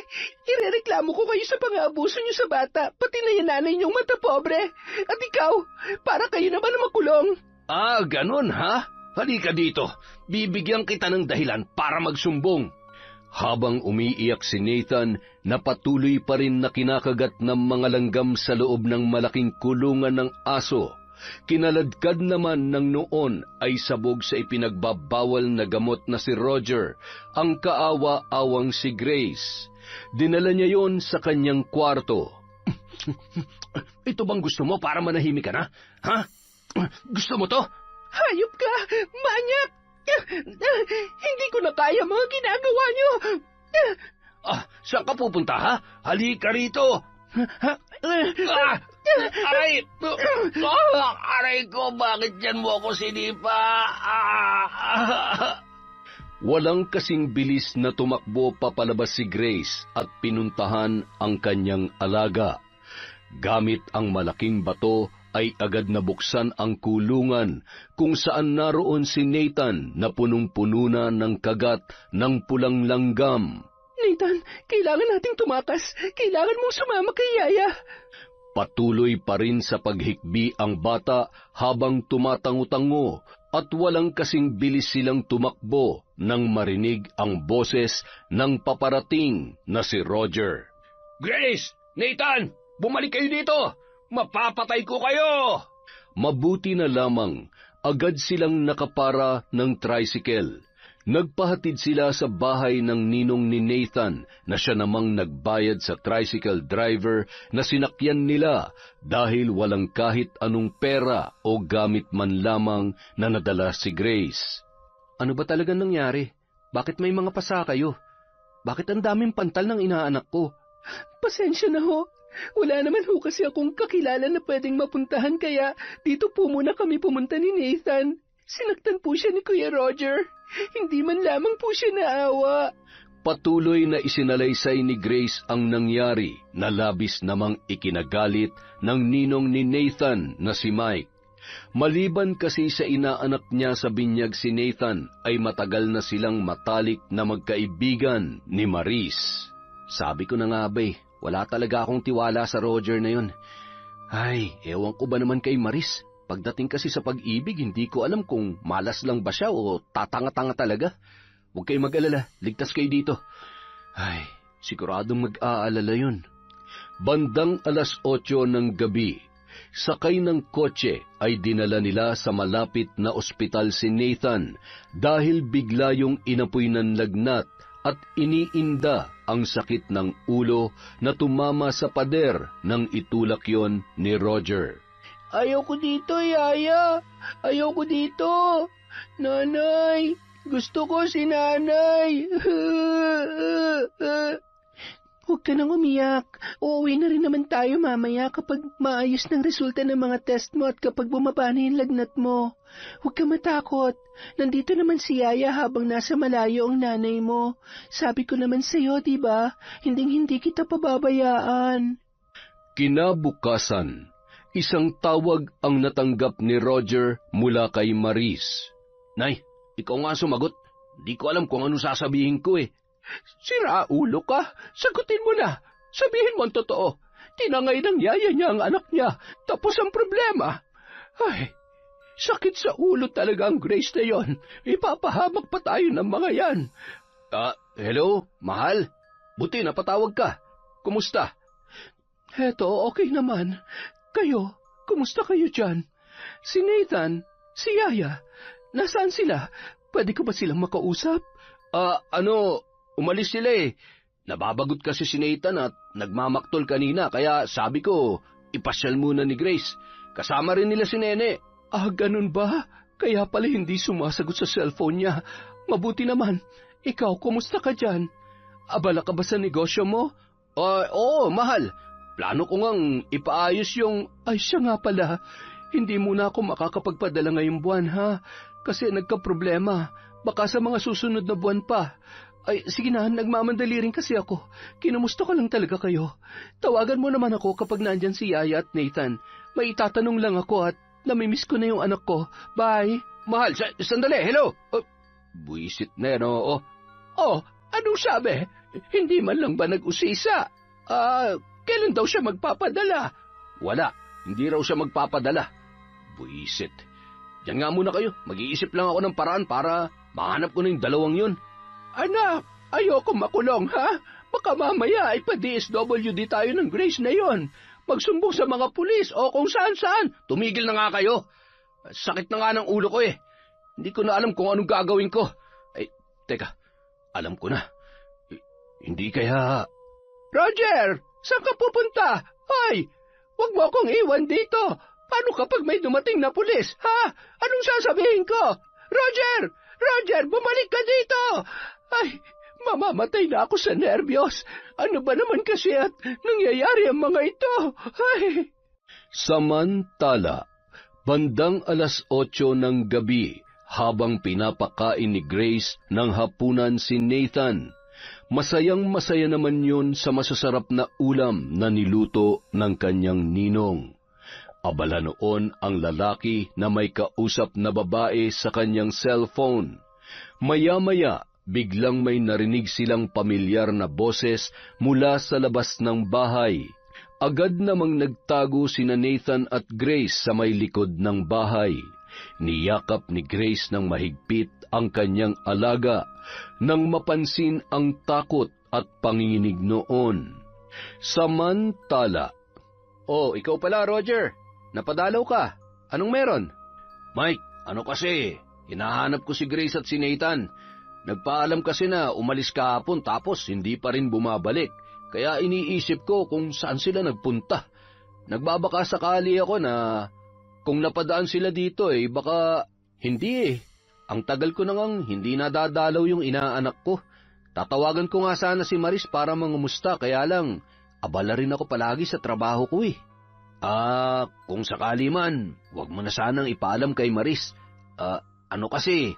Irereklamo ko kayo sa pang-aabuso niyo sa bata, pati na yung nanay niyong mata pobre. At ikaw, para kayo naman na makulong.
Ah, ganun, ha? Halika dito. Bibigyan kita ng dahilan para magsumbong. Habang umiiyak si Nathan, napatuloy pa rin na kinakagat ng mga langgam sa loob ng malaking kulungan ng aso. Kinaladkad naman ng noon ay sabog sa ipinagbabawal na gamot na si Roger, ang kaawa-awang si Grace. Dinala niya yon sa kanyang kwarto. Ito bang gusto mo para manahimik ka na? Ha? Gusto mo to?
Hayop ka! Manyak! Hindi ko na kaya mga ginagawa niyo!
Saan ka pupunta, ha? Halika rito! Aray! Aray ko, bakit yan mo ako sinipa? Walang kasing bilis na tumakbo papalabas si Grace at pinuntahan ang kanyang alaga. Gamit ang malaking bato ay agad nabuksan ang kulungan kung saan naroon si Nathan na punong-puno na ng kagat ng pulang langgam.
Nathan, kailangan nating tumakas. Kailangan mong sumama kay Yaya.
Patuloy pa rin sa paghikbi ang bata habang tumatango-tango at walang kasing bilis silang tumakbo nang marinig ang boses ng paparating na si Roger. Grace! Nathan! Bumalik kayo dito! Mapapatay ko kayo! Mabuti na lamang, agad silang nakapara ng tricycle. Nagpahatid sila sa bahay ng ninong ni Nathan na siya namang nagbayad sa tricycle driver na sinakyan nila dahil walang kahit anong pera o gamit man lamang na nadala si Grace. Ano ba talagang nangyari? Bakit may mga pasa kayo? Bakit ang daming pantal ng inaanak ko?
Pasensya na ho. Wala naman ho kasi akong kakilala na pwedeng mapuntahan kaya dito po muna kami pumunta ni Nathan. Sinaktan po siya ni Kuya Roger. Hindi man lamang po siya naawa.
Patuloy na isinalaysay ni Grace ang nangyari na labis namang ikinagalit ng ninong ni Nathan na si Mike. Maliban kasi sa inaanak niya sa binyag si Nathan, ay matagal na silang matalik na magkaibigan ni Maris. Sabi ko na nga ba wala talaga akong tiwala sa Roger na yun. Ay, ewan ko ba naman kay Maris? Pagdating kasi sa pag-ibig, hindi ko alam kung malas lang ba siya o tatanga-tanga talaga. Huwag kayong mag-alala, ligtas kayo dito. Ay, siguradong mag-aalala yun. Bandang 8:00 ng gabi, sakay ng kotse ay dinala nila sa malapit na ospital si Nathan dahil bigla yung inapoy ng lagnat at iniinda ang sakit ng ulo na tumama sa pader nang itulak yon ni Roger.
Ayoko dito, Yaya. Ayoko dito. Nanay, gusto ko si Nanay. Huwag ka nang umiyak. Uuwi na rin naman tayo mamaya kapag maayos ng resulta ng mga test mo at kapag bumaba na yung lagnat mo. Huwag ka matakot. Nandito naman si Yaya habang nasa malayo ang nanay mo. Sabi ko naman sa'yo, diba? Hinding-hindi kita pababayaan.
Kinabukasan, isang tawag ang natanggap ni Roger mula kay Maris. Nay, ikaw nga sumagot. Di ko alam kung ano sasabihin ko
Sira ulo ka. Sagutin mo na. Sabihin mo ang totoo. Tinangay ng yaya niya ang anak niya. Tapos ang problema. Ay, sakit sa ulo talaga ang Grace na yon. Ipapahamak pa tayo ng mga yan.
Hello, mahal? Buti napatawag ka. Kumusta?
Heto, okay naman. Kayo, kumusta kayo dyan? Si Nathan, si Yaya, nasaan sila? Pwede ko ba silang makausap?
Umalis sila Nababagot kasi si Nathan at nagmamaktol kanina, kaya sabi ko, ipasyal muna ni Grace. Kasama rin nila si Nene.
Ganun ba? Kaya pala hindi sumasagot sa cellphone niya. Mabuti naman. Ikaw, kumusta ka dyan? Abala ka ba sa negosyo mo?
Oo, mahal. Plano ko ngang ipaayos yung...
Ay, siya nga pala. Hindi muna ako makakapagpadala ngayong buwan, ha? Kasi nagka-problema. Baka sa mga susunod na buwan pa. Ay, sige na, nagmamandali rin kasi ako. Kinumusta ko lang talaga kayo. Tawagan mo naman ako kapag nandyan si Yaya at Nathan. May itatanong lang ako at namimiss ko na yung anak ko. Bye.
Mahal, sandali, hello. Buisit na yan, oo.
Anong sabi? Hindi man lang ba nag-usisa? Kailan daw siya magpapadala?
Wala, hindi raw siya magpapadala. Buisit. Diyan nga muna kayo, mag-iisip lang ako ng paraan para mahanap ko na yung dalawang yun.
Anak, ayoko makulong, ha? Baka mamaya ay pa-DSWD tayo ng Grace na yon. Magsumbong sa mga pulis o kung saan-saan.
Tumigil na nga kayo. Sakit na nga ng ulo ko Hindi ko na alam kung anong gagawin ko. Teka, alam ko na. Hindi kaya...
Roger, saan ka pupunta? Hoy, huwag mo akong iwan dito. Paano kapag may dumating na pulis, ha? Anong sasabihin ko? Roger! Roger, bumalik ka dito! Ay, mamamatay na ako sa nervyos. Ano ba naman kasi at nangyayari ang mga ito? Ay!
Samantala, bandang 8:00 ng gabi, habang pinapakain ni Grace ng hapunan si Nathan, masayang-masaya naman yun sa masasarap na ulam na niluto ng kanyang ninong. Abala noon ang lalaki na may kausap na babae sa kanyang cellphone. Maya-maya, biglang may narinig silang pamilyar na boses mula sa labas ng bahay. Agad namang nagtago sina Nathan at Grace sa may likod ng bahay. Niyakap ni Grace ng mahigpit ang kanyang alaga nang mapansin ang takot at panginginig noon. Samantala, ikaw pala, Roger. Napadalaw ka. Anong meron? Mike, ano kasi? Hinahanap ko si Grace at si Nathan. Nagpaalam kasi na umalis kahapon tapos hindi pa rin bumabalik. Kaya iniisip ko kung saan sila nagpunta. Nagbabaka sakali ako na kung napadaan sila dito baka hindi Ang tagal ko nang hindi nadadalaw yung inaanak ko. Tatawagan ko nga sana si Maris para mangumusta, kaya lang abala rin ako palagi sa trabaho ko Kung sakali man, wag mo na sanang ipaalam kay Maris. Kasi,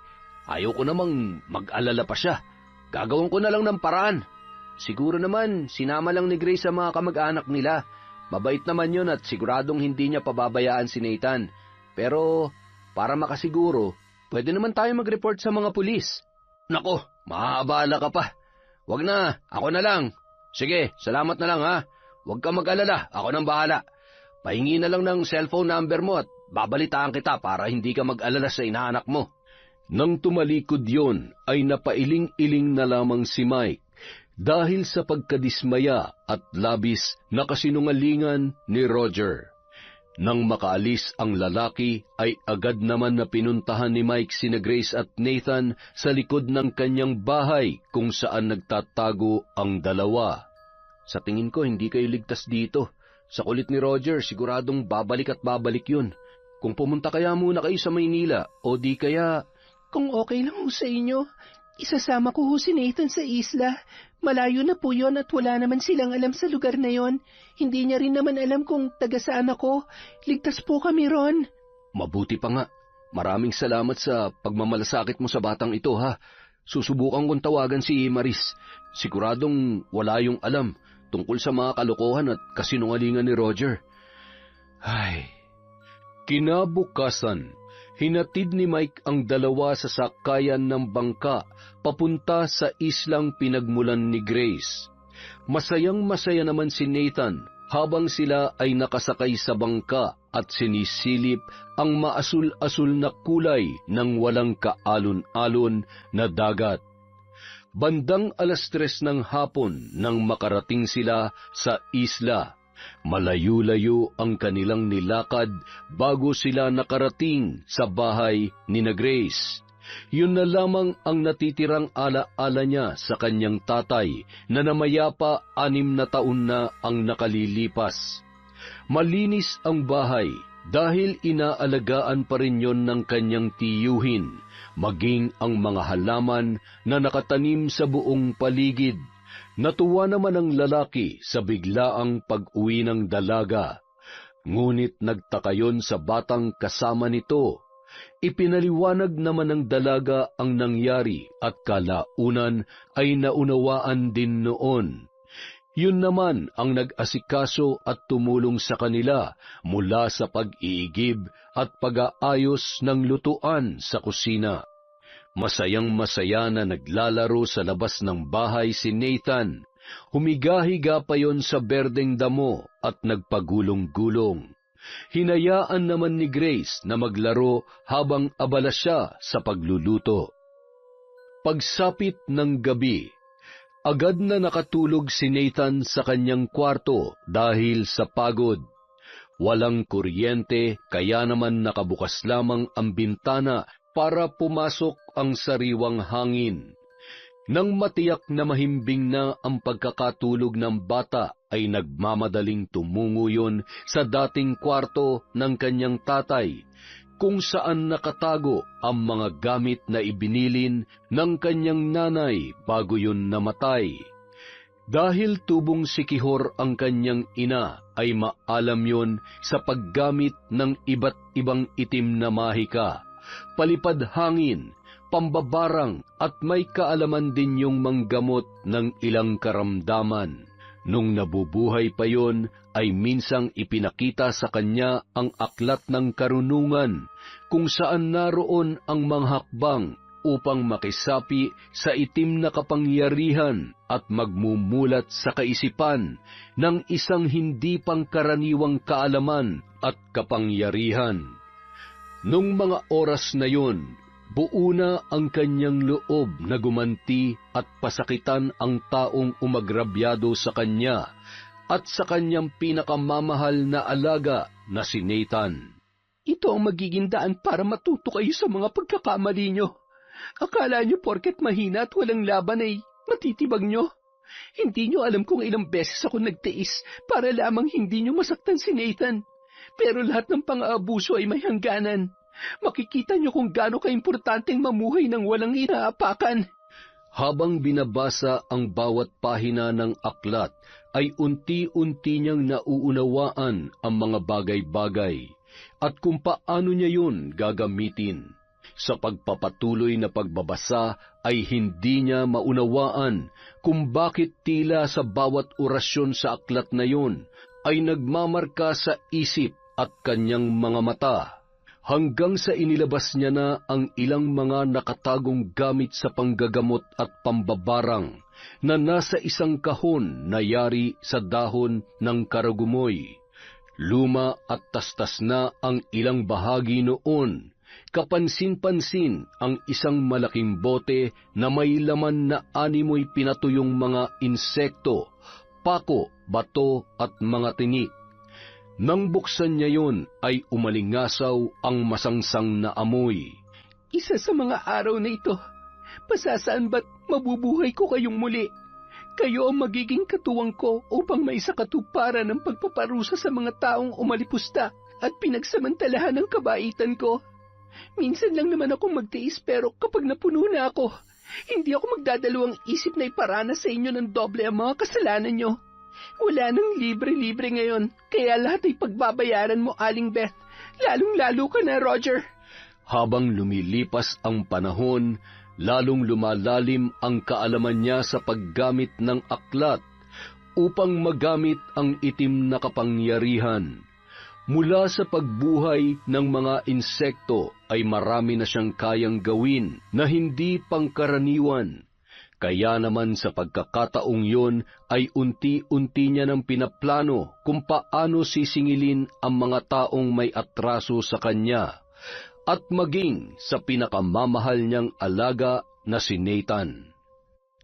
ayaw ko namang mag-alala pa siya. Gagawin ko na lang ng paraan. Siguro naman, sinama lang ni Grace sa mga kamag-anak nila. Mabait naman yun at siguradong hindi niya pababayaan si Nathan. Pero, para makasiguro, pwede naman tayo mag-report sa mga pulis. Nako, maaabala ka pa. Wag na, ako na lang. Sige, salamat na lang ha. Huwag ka mag-alala, ako nang bahala. Pahingi na lang ng cellphone number mo at babalitaan kita para hindi ka mag-alala sa inaanak mo. Nang tumalikod yon, ay napailing-iling na lamang si Mike dahil sa pagkadismaya at labis na kasinungalingan ni Roger. Nang makaalis ang lalaki, ay agad naman na pinuntahan ni Mike sina Grace at Nathan sa likod ng kanyang bahay kung saan nagtatago ang dalawa. Sa tingin ko, hindi kayo ligtas dito. Sa kulit ni Roger, siguradong babalik at babalik yun. Kung pumunta kaya muna kayo sa Maynila, o di kaya...
Kung okay lang ho sa inyo, isasama ko ho si Nathan sa isla. Malayo na po yon at wala naman silang alam sa lugar na yon. Hindi niya rin naman alam kung taga saan ako. Ligtas po kami ron.
Mabuti pa nga. Maraming salamat sa pagmamalasakit mo sa batang ito, ha. Susubukan kong tawagan si Maris. Siguradong wala yung alam tungkol sa mga kalokohan at kasinungalingan ni Roger. Ay. Kinabukasan, hinatid ni Mike ang dalawa sa sakayan ng bangka papunta sa islang pinagmulan ni Grace. Masayang-masaya naman si Nathan habang sila ay nakasakay sa bangka at sinisilip ang maasul-asul na kulay ng walang kaalon-alon na dagat. Bandang 3:00 ng hapon nang makarating sila sa isla. Malayo-layo ang kanilang nilakad bago sila nakarating sa bahay ni na Grace. Yun na lamang ang natitirang ala-ala niya sa kanyang tatay na namayapa 6 na taon na ang nakalilipas. Malinis ang bahay dahil inaalagaan pa rin yon ng kanyang tiyuhin, maging ang mga halaman na nakatanim sa buong paligid. Natuwa naman ang lalaki sa biglaang pag-uwi ng dalaga. Ngunit nagtaka yon sa batang kasama nito. Ipinaliwanag naman ng dalaga ang nangyari at kalaunan ay naunawaan din noon. Yun naman ang nag-asikaso at tumulong sa kanila mula sa pag-iigib at pag-aayos ng lutuan sa kusina. Masayang-masaya na naglalaro sa labas ng bahay si Nathan. Humiga-higa pa yon sa berdeng damo at nagpagulong-gulong. Hinayaan naman ni Grace na maglaro habang abala siya sa pagluluto. Pagsapit ng gabi, agad na nakatulog si Nathan sa kanyang kwarto dahil sa pagod. Walang kuryente kaya naman nakabukas lamang ang bintana para pumasok ang sariwang hangin. Nang matiyak na mahimbing na ang pagkakatulog ng bata, ay nagmamadaling tumungo yon sa dating kwarto ng kanyang tatay, kung saan nakatago ang mga gamit na ibinilin ng kanyang nanay bago yun namatay. Dahil tubong sikihor ang kanyang ina, ay maalam yon sa paggamit ng iba't ibang itim na mahika, palipad hangin, pambabarang at may kaalaman din yung manggamot ng ilang karamdaman. Nung nabubuhay pa yon, ay minsang ipinakita sa kanya ang aklat ng karunungan kung saan naroon ang mga hakbang upang makisapi sa itim na kapangyarihan at magmumulat sa kaisipan ng isang hindi pangkaraniwang kaalaman at kapangyarihan. Nung mga oras na yon, buo na ang kanyang loob na gumanti at pasakitan ang taong umagrabyado sa kanya at sa kanyang pinakamamahal na alaga na si Nathan.
Ito ang magiging daan para matuto kayo sa mga pagkakamali nyo. Akala nyo porket mahina at walang laban ay matitibag nyo. Hindi nyo alam kung ilang beses ako nagtiis para lamang hindi nyo masaktan si Nathan. Pero lahat ng pang-aabuso ay may hangganan. Makikita niyo kung gaano kaimportanteng mamuhay ng walang inaapakan.
Habang binabasa ang bawat pahina ng aklat, ay unti-unti niyang nauunawaan ang mga bagay-bagay at kung paano niya yun gagamitin. Sa pagpapatuloy na pagbabasa ay hindi niya maunawaan kung bakit tila sa bawat orasyon sa aklat na yon ay nagmamarka sa isip at kanyang mga mata, hanggang sa inilabas niya na ang ilang mga nakatagong gamit sa panggagamot at pambabarang na nasa isang kahon na yari sa dahon ng karagumoy. Luma at tastas na ang ilang bahagi noon. Kapansin-pansin ang isang malaking bote na may laman na 6 pinatuyong mga insekto, pako, bato at mga tinik. Nang buksan niya yon ay umalingasaw ang masangsang na amoy.
Isa sa mga araw na ito, pasasaan ba't mabubuhay ko kayong muli? Kayo ang magiging katuwang ko upang maisakatuparan ng pagpaparusa sa mga taong umalipusta at pinagsamantalahan ng kabaitan ko. Minsan lang naman akong magtiis, pero kapag napuno na ako, hindi ako magdadalawang isip na iparana sa inyo ng doble ang mga kasalanan nyo. Wala nang libre-libre ngayon, kaya lahat ay pagbabayaran mo, Aling Beth. Lalong-lalo ka na, Roger.
Habang lumilipas ang panahon, lalong lumalalim ang kaalaman niya sa paggamit ng aklat upang magamit ang itim na kapangyarihan. Mula sa pagbuhay ng mga insekto ay marami na siyang kayang gawin na hindi pangkaraniwan. Kaya naman sa pagkakataong yon ay unti-unti niya nang pinaplano kung paano sisingilin ang mga taong may atraso sa kanya, at maging sa pinakamamahal niyang alaga na si Nathan.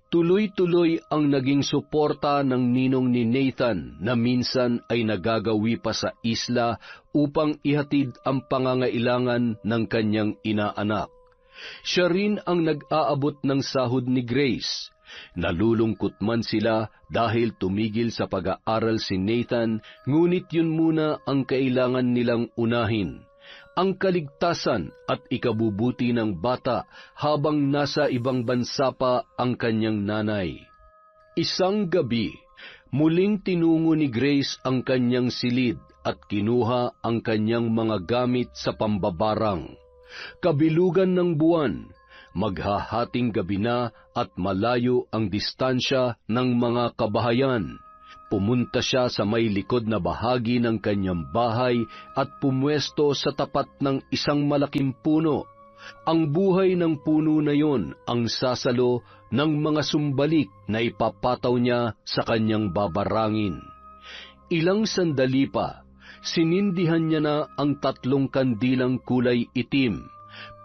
Tuloy-tuloy ang naging suporta ng ninong ni Nathan na minsan ay nagagawi pa sa isla upang ihatid ang pangangailangan ng kanyang inaanak. Siya rin ang nag-aabot ng sahod ni Grace. Nalulungkot man sila dahil tumigil sa pag-aaral si Nathan, ngunit yun muna ang kailangan nilang unahin: ang kaligtasan at ikabubuti ng bata habang nasa ibang bansa pa ang kanyang nanay. Isang gabi, muling tinungo ni Grace ang kanyang silid at kinuha ang kanyang mga gamit sa pambabarang. Kabilugan ng buwan, maghahating gabi na at malayo ang distansya ng mga kabahayan. Pumunta siya sa may likod na bahagi ng kanyang bahay at pumwesto sa tapat ng isang malaking puno. Ang buhay ng puno na yon ang sasalo ng mga sumbalik na ipapataw niya sa kanyang babarangin. Ilang sandali pa, sinindihan niya na ang 3 kandilang kulay itim.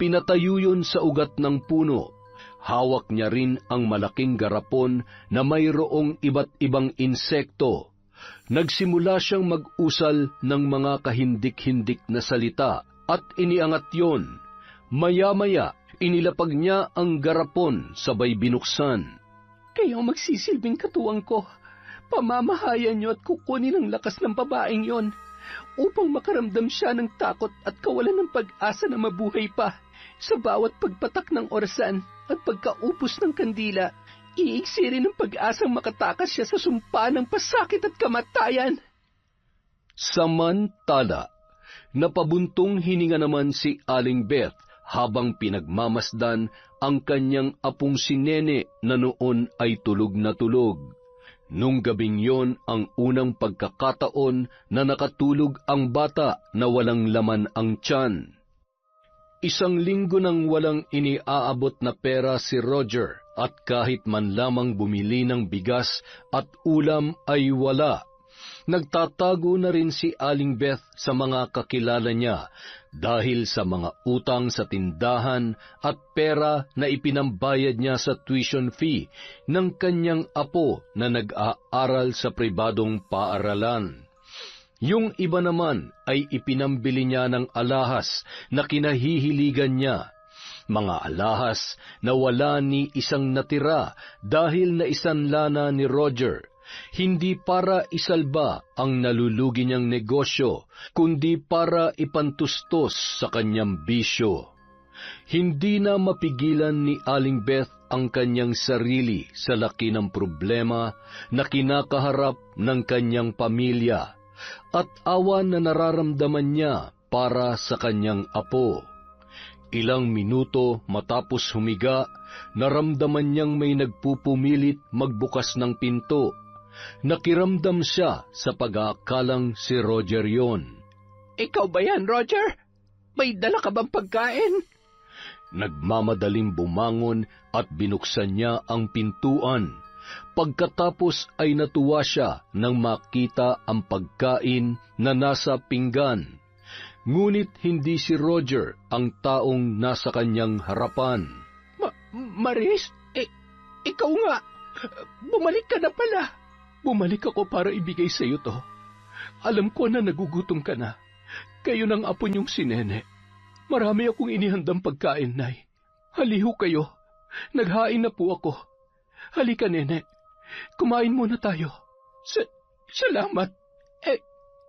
Pinatayo yun sa ugat ng puno. Hawak niya rin ang malaking garapon na mayroong iba't ibang insekto. Nagsimula siyang mag-usal ng mga kahindik-hindik na salita at iniangat yon. Maya-maya, inilapag niya ang garapon sabay binuksan.
Kayo magsisilbing katuwang ko. Pamamahayan niyo at kukunin ang lakas ng babaeng yon upang makaramdam siya ng takot at kawalan ng pag-asa na mabuhay pa. Sa bawat pagpatak ng orasan at pagkaupos ng kandila, iigsi rin ang pag-asang makatakas siya sa sumpa ng pasakit at kamatayan.
Samantala, napabuntong hininga naman si Aling Beth habang pinagmamasdan ang kanyang apong si Nene na noon ay tulog na tulog. Nung gabing yon ang unang pagkakataon na nakatulog ang bata na walang laman ang tiyan. 1 linggo nang walang iniaabot na pera si Roger at kahit man lamang bumili ng bigas at ulam ay wala. Nagtatago na rin si Aling Beth sa mga kakilala niya dahil sa mga utang sa tindahan at pera na ipinambayad niya sa tuition fee ng kanyang apo na nag-aaral sa pribadong paaralan. Yung iba naman ay ipinambili niya ng alahas na kinahihiligan niya. Mga alahas na wala ni isang natira dahil naisanla na ni Roger. Hindi para isalba ang nalulugi niyang negosyo, kundi para ipantustos sa kanyang bisyo. Hindi na mapigilan ni Aling Beth ang kanyang sarili sa laki ng problema na kinakaharap ng kanyang pamilya at awa na nararamdaman niya para sa kanyang apo. Ilang minuto matapos humiga, naramdaman niyang may nagpupumilit magbukas ng pinto. Nakiramdam siya sa pag-aakalang si Roger yon.
Ikaw ba yan, Roger? May dala ka bang pagkain?
Nagmamadaling bumangon at binuksan niya ang pintuan. Pagkatapos ay natuwa siya nang makita ang pagkain na nasa pinggan. Ngunit hindi si Roger ang taong nasa kanyang harapan.
Maris, ikaw nga. Bumalik ka na pala. Bumalik ako para ibigay sa iyo to. Alam ko na nagugutom ka na. Kayo ng apo niyong si Nene. Marami akong inihandang pagkain, Nay. Haliho kayo. Naghain na po ako. Halika, Nene. Kumain muna tayo. Salamat.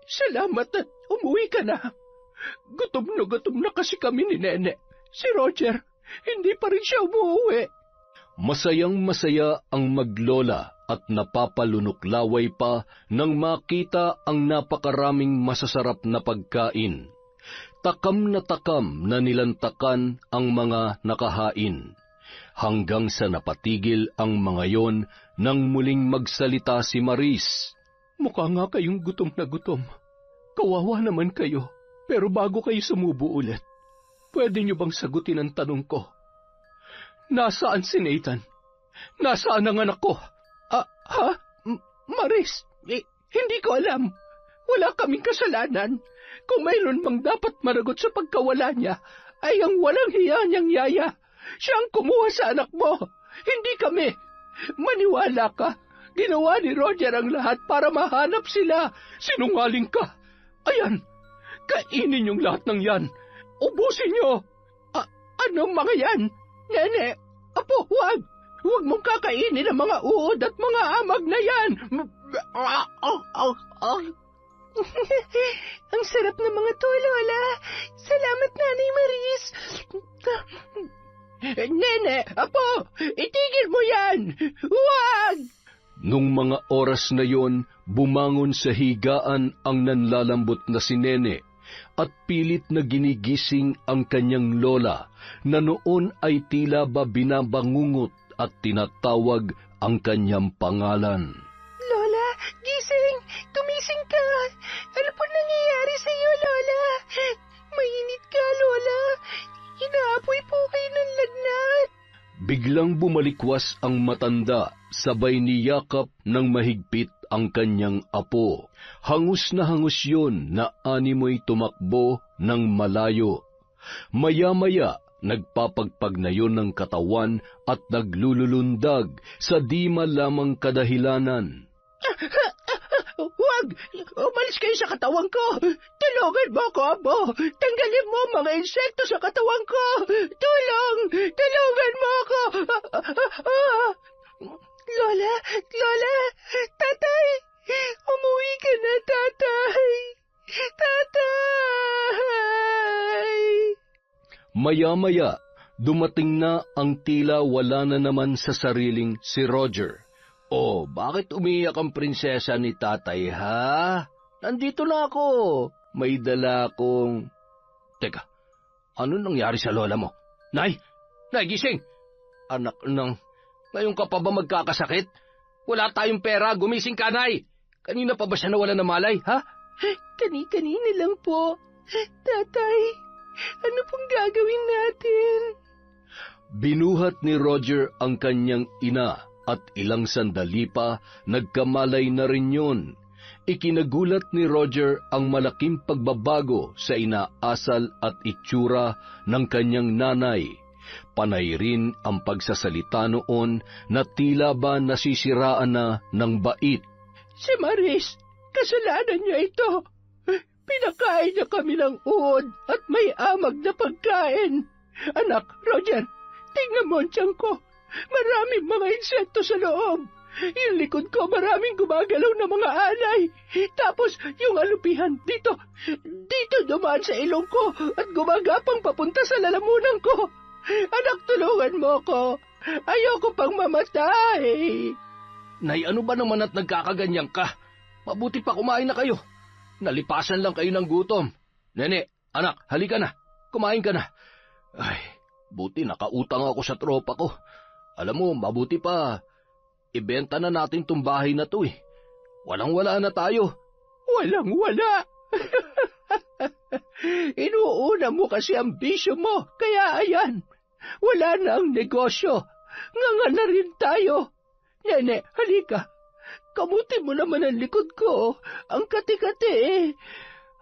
Salamat at umuwi ka na. Gutom na kasi kami ni Nene. Si Roger, hindi pa rin siya umuwi.
Masayang-masaya ang maglola at napapalunok-laway pa nang makita ang napakaraming masasarap na pagkain. Takam na nilantakan ang mga nakahain, hanggang sa napatigil ang mga yon nang muling magsalita si Maris.
Mukha nga kayong gutom na gutom. Kawawa naman kayo. Pero bago kayo sumubo ulit, pwede niyo bang sagutin ang tanong ko? Nasaan si Nathan? Nasaan ang anak ko? Maris, hindi ko alam. Wala kaming kasalanan. Kung mayroon mang dapat maragot sa pagkawala niya, ay ang walang hiya niyang yaya. Siya ang kumuha sa anak mo, hindi kami. Maniwala ka, ginawa ni Roger ang lahat para mahanap sila. Sinungaling ka. Ayan, kainin yung lahat ng yan. Ubusin niyo. Anong mga yan? Nene, apo, huwag. Huwag mong kakainin ang mga uod at mga amag na yan. Ang sarap ng mga to, Lola. Salamat, Nanay Maris. Nene, apo, itigil mo yan. Huwag!
Nung mga oras na yon, bumangon sa higaan ang nanlalambot na si Nene at pilit na ginigising ang kanyang lola na noon ay tila ba binabangungot at tinatawag ang kanyang pangalan.
Lola, gising! Tumising ka! Ano po nangyayari sa iyo, Lola? Mainit ka, Lola. Inaapoy po kayo ng lagnat.
Biglang bumalikwas ang matanda, sabay niyakap ng mahigpit ang kanyang apo. Hangus na hangus yun na animoy tumakbo ng malayo. Maya-maya, nagpapagpag na yun ng katawan at naglululundag sa di malamang kadahilanan.
Huwag! Umalis kayo sa katawan ko! Tulungan mo ko, Abo! Tanggalin mo ang mga insekto sa katawan ko! Tulong! Tulungan mo ko!
Lola! Lola! Tatay! Umuwi ka na, Tatay! Tatay!
Maya-maya, dumating na ang tila wala na naman sa sariling si Roger.
Oh, bakit umiiyak ang prinsesa ni tatay, ha? Nandito na ako. May dala akong... Teka, ano nangyari sa lola mo? Nay! Nay, gising! Anak ng... Ngayon ka pa ba magkakasakit? Wala tayong pera, gumising ka, Nay! Kanina pa ba siya nawala ng malay, ha?
Kani-kanina lang po. Tatay, ano pong gagawin natin?
Binuhat ni Roger ang kanyang ina at ilang sandali pa nagkamalay na rin yun. Ikinagulat ni Roger ang malaking pagbabago sa inaasal at itsura ng kanyang nanay. Panay rin ang pagsasalita noon na tila ba nasisiraan na ng bait.
Si Maris, kasalanan niya ito. Pinakain niya kami ng uod at may amag na pagkain. Anak, Roger, tingnan mo ang tiyan ko. Maraming mga insekto sa loob. Yung likod ko, maraming gumagalaw na mga alay. Tapos, yung alupihan, dito dumaan sa ilong ko at gumagapang papunta sa lalamunan ko. Anak, tulungan mo ko. Ayoko pang mamatay.
Nay, ano ba naman at nagkakaganyan ka? Mabuti pa kumain na kayo. Nalipasan lang kayo ng gutom. Nene, anak, halika na. Kumain ka na.
Ay, buti nakautang ako sa tropa ko. Alam mo, mabuti pa, ibenta na natin tong bahay na to eh. Walang-wala na tayo.
Walang-wala. Inuuna mo kasi ang bisyo mo, kaya ayan, wala na ang negosyo. Nganga na rin tayo. Nene, halika. Kamuti mo naman ang likod ko. Ang kati-kati eh.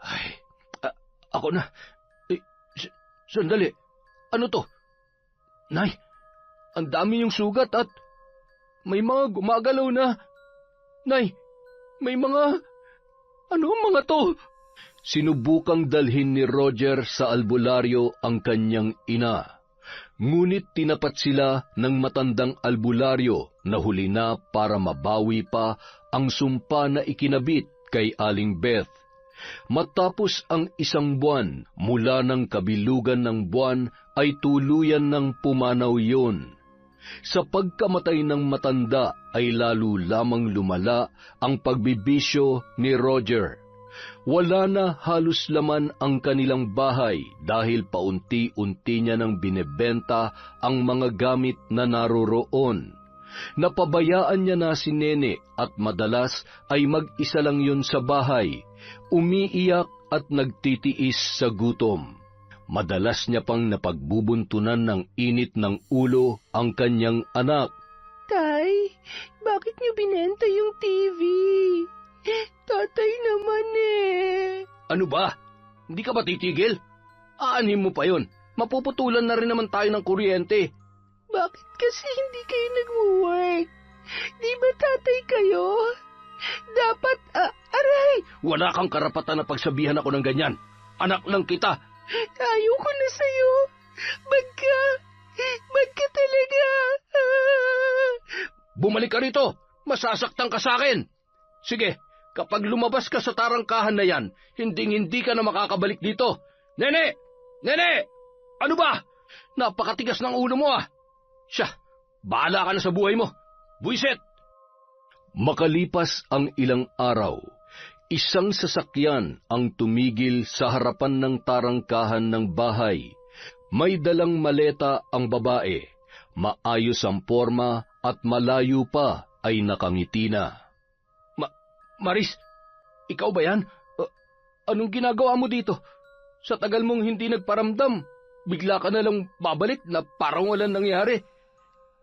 Ay, ako na. Sandali. Ano to? Nay, ang dami yung sugat at may mga gumagalaw na. Nay, may mga... Ano ang mga to? Sinubukang dalhin ni Roger sa albularyo ang kanyang ina. Ngunit tinapat sila ng matandang albularyo na huli na para mabawi pa ang sumpa na ikinabit kay Aling Beth. Matapos ang 1 buwan mula ng kabilugan ng buwan ay tuluyan ng pumanaw yun. Sa pagkamatay ng matanda ay lalo lamang lumala ang pagbibisyo ni Roger. Wala na halos laman ang kanilang bahay dahil paunti-unti niya nang binebenta ang mga gamit na naroroon. Napabayaan niya na si Nene at madalas ay mag-isa lang yun sa bahay, umiiyak at nagtitiis sa gutom. Madalas niya pang napagbubuntunan ng init ng ulo ang kanyang anak.
Tay, bakit niyo binenta yung TV? Tatay naman eh.
Ano ba? Hindi ka ba titigil? Aanhin mo pa yon. Mapuputulan na rin naman tayo ng kuryente.
Bakit kasi hindi kayo nag-work? Di ba tatay kayo? Dapat, aray!
Wala kang karapatan na pagsabihan ako ng ganyan. Anak lang kita.
Ayoko na sa'yo. Magka talaga.
Bumalik ka rito. Masasaktan ka sa akin. Sige, kapag lumabas ka sa tarangkahan na yan, hindi ka na makakabalik dito. Nene! Nene! Ano ba? Napakatigas ng ulo mo ah. Siya, bahala ka na sa buhay mo. Buisit! Makalipas ang ilang araw, isang sasakyan ang tumigil sa harapan ng tarangkahan ng bahay. May dalang maleta ang babae. Maayos ang porma at malayo pa ay nakangiti na. Maris, ikaw ba yan? Anong ginagawa mo dito? Sa tagal mong hindi nagparamdam, bigla ka na lang babalik na parang walang nangyari.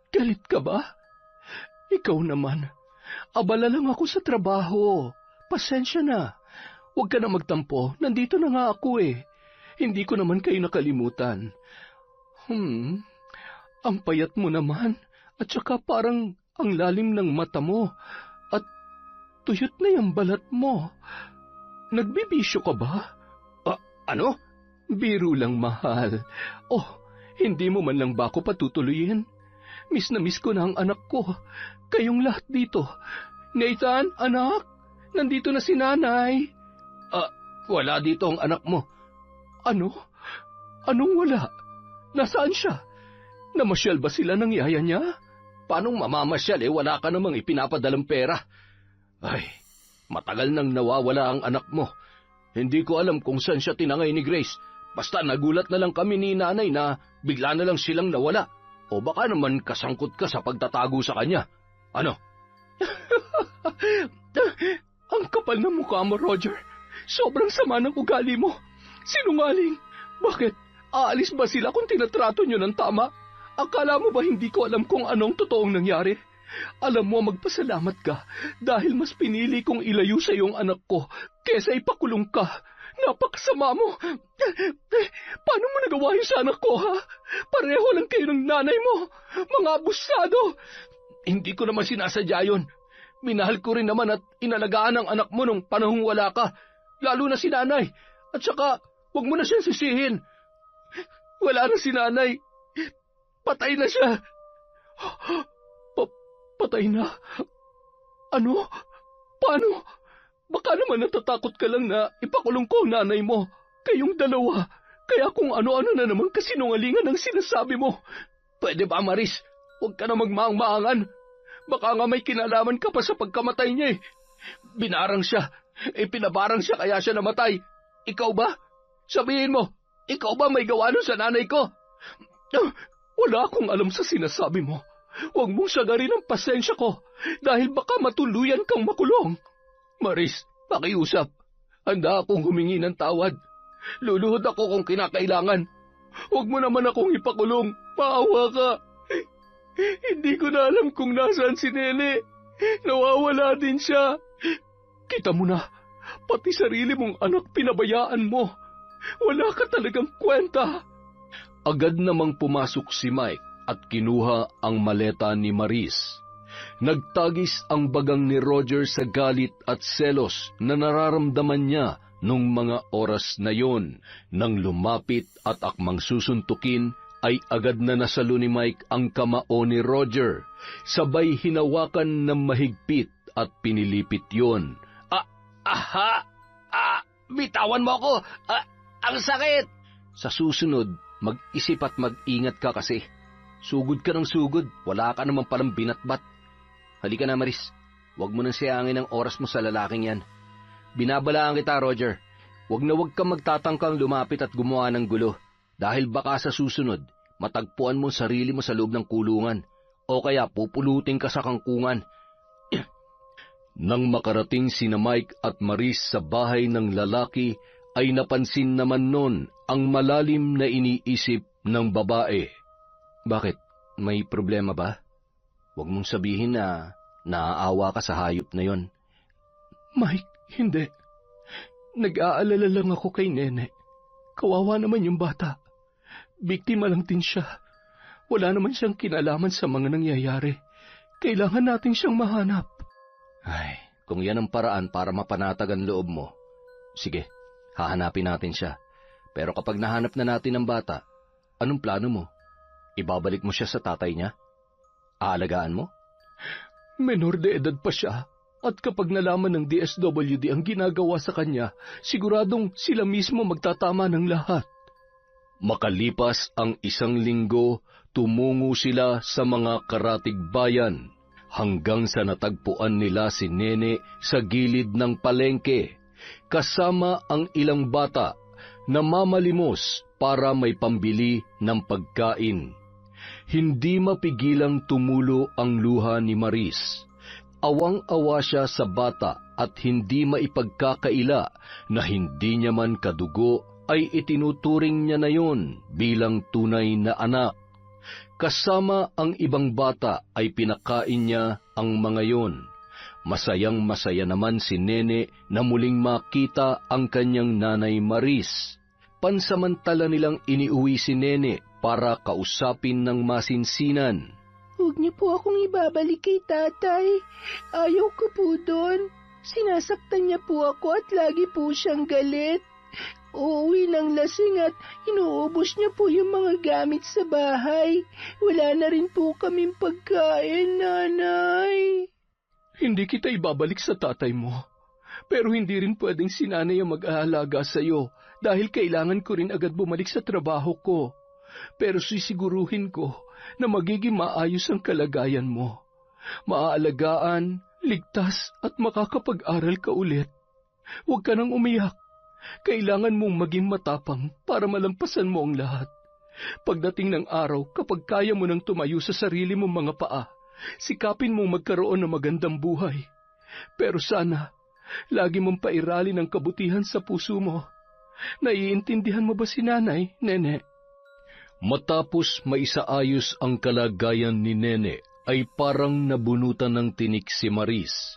Galit ka ba? Ikaw naman. Abala lang ako sa trabaho. Pasensya na. Huwag ka na magtampo. Nandito na nga ako eh. Hindi ko naman kayo nakalimutan. Ang payat mo naman. At saka parang ang lalim ng mata mo. At tuyot na yung balat mo. Nagbibisyo ka ba?
Ano?
Biro lang, mahal. Oh, hindi mo man lang ba ako patutuloyin? Miss na miss ko na ang anak ko. Kayong lahat dito. Nathan, anak, nandito na si nanay.
Wala dito ang anak mo.
Ano? Anong wala? Nasaan siya? Namasyal ba sila ng yaya niya?
Paanong mamamasyal wala ka namang ipinapadalang pera? Ay, matagal nang nawawala ang anak mo. Hindi ko alam kung saan siya tinangay ni Grace. Basta nagulat na lang kami ni nanay na bigla na lang silang nawala. O baka naman kasangkot ka sa pagtatago sa kanya. Ano?
Ang kapal ng mukha mo, Roger. Sobrang sama ng ugali mo. Sinungaling. Bakit? Aalis ba sila kung tinatrato nyo ng tama? Akala mo ba hindi ko alam kung anong totoong nangyari? Alam mo, magpasalamat ka dahil mas pinili kong ilayo sa iyong anak ko kesa ipakulong ka. Napakasama mo. Paano mo nagawa yun sa anak ko, ha? Pareho lang kayo ng nanay mo. Mga abusado.
Hindi ko naman sinasadya yun. Minahal ko rin naman at inalagaan ang anak mo nung panahong wala ka. Lalo na si nanay. At saka, huwag mo na siyang sisihin. Wala na si nanay. Patay na siya.
Patay na? Ano? Paano? Baka naman natatakot ka lang na ipakulong ko ang nanay mo. Kayong dalawa. Kaya kung ano-ano na naman kasinungalingan ang sinasabi mo.
Pwede ba, Maris? Huwag ka na magmaang-maangan. Baka nga may kinalaman ka pa sa pagkamatay niya eh. Binarang siya. Pinabarang siya kaya siya namatay. Ikaw ba? Sabihin mo, ikaw ba may gawa nun sa nanay ko?
Wala akong alam sa sinasabi mo. Huwag mong sagarin ang pasensya ko dahil baka matuluyan kang makulong. Maris, pakiusap. Handa akong humingi ng tawad. Luluhod ako kung kinakailangan. Huwag mo naman akong ipakulong. Maawa ka. Hindi ko na alam kung nasaan si Nene. Nawawala din siya. Kita mo na, pati sarili mong anak pinabayaan mo. Wala ka talagang kwenta.
Agad namang pumasok si Mike at kinuha ang maleta ni Maris. Nagtagis ang bagang ni Roger sa galit at selos na nararamdaman niya nung mga oras na yon. Nang lumapit at akmang susuntukin, ay agad na nasalo ni Mike ang kamao ni Roger. Sabay hinawakan ng mahigpit at pinilipit yon.
Bitawan mo ako! Ang sakit!
Sa susunod, mag-isip at mag-ingat ka kasi. Sugod ka ng sugod, wala ka naman palang binatbat. Halika na, Maris. Huwag mo nang sayangin ang oras mo sa lalaking yan. Binabalaan kita, Roger. Huwag na huwag kang magtatangkang lumapit at gumawa ng gulo. Dahil baka sa susunod, matagpuan mo sarili mo sa loob ng kulungan. O kaya pupulutin ka sa kangkungan. Nang makarating sina Mike at Maris sa bahay ng lalaki, ay napansin naman nun ang malalim na iniisip ng babae. Bakit? May problema ba? Huwag mong sabihin na naaawa ka sa hayop na yon.
Mike, hindi. Nag-aalala lang ako kay Nene. Kawawa naman yung bata. Biktima lang din siya. Wala naman siyang kinalaman sa mga nangyayari. Kailangan natin siyang mahanap.
Ay, kung yan ang paraan para mapanatag ang loob mo, sige, hahanapin natin siya. Pero kapag nahanap na natin ang bata, anong plano mo? Ibabalik mo siya sa tatay niya? Aalagaan mo?
Menor de edad pa siya. At kapag nalaman ng DSWD ang ginagawa sa kanya, siguradong sila mismo magtatama ng lahat.
Makalipas ang 1 linggo, tumungo sila sa mga karatig bayan hanggang sa natagpuan nila si Nene sa gilid ng palengke, kasama ang ilang bata na mamalimos para may pambili ng pagkain. Hindi mapigilang tumulo ang luha ni Maris. Awang-awa siya sa bata at hindi maipagkakaila na hindi niya man kadugo ay itinuturing niya na yon bilang tunay na anak. Kasama ang ibang bata ay pinakain niya ang mga yon. Masayang-masaya naman si Nene na muling makita ang kanyang nanay Maris. Pansamantala nilang iniuwi si Nene para kausapin ng masinsinan.
Huwag niyo po akong ibabalik kay tatay. Ayaw ko po doon. Sinasaktan niya po ako at lagi po siyang galit. Uuwi ng lasing at inuubos niya po yung mga gamit sa bahay. Wala na rin po kaming pagkain, nanay.
Hindi kita ibabalik sa tatay mo. Pero hindi rin pwedeng si nanay ang mag-aalaga sa'yo dahil kailangan ko rin agad bumalik sa trabaho ko. Pero sisiguruhin ko na magiging maayos ang kalagayan mo. Maaalagaan, ligtas at makakapag-aral ka ulit. Huwag ka nang umiyak. Kailangan mong maging matapang para malampasan mo ang lahat. Pagdating ng araw, kapag kaya mo nang tumayo sa sarili mong mga paa, sikapin mong magkaroon ng magandang buhay. Pero sana, lagi mong pairalin ang kabutihan sa puso mo. Naiintindihan mo ba si nanay, Nene?
Matapos maisaayos ang kalagayan ni Nene, ay parang nabunutan ng tinik si Maris.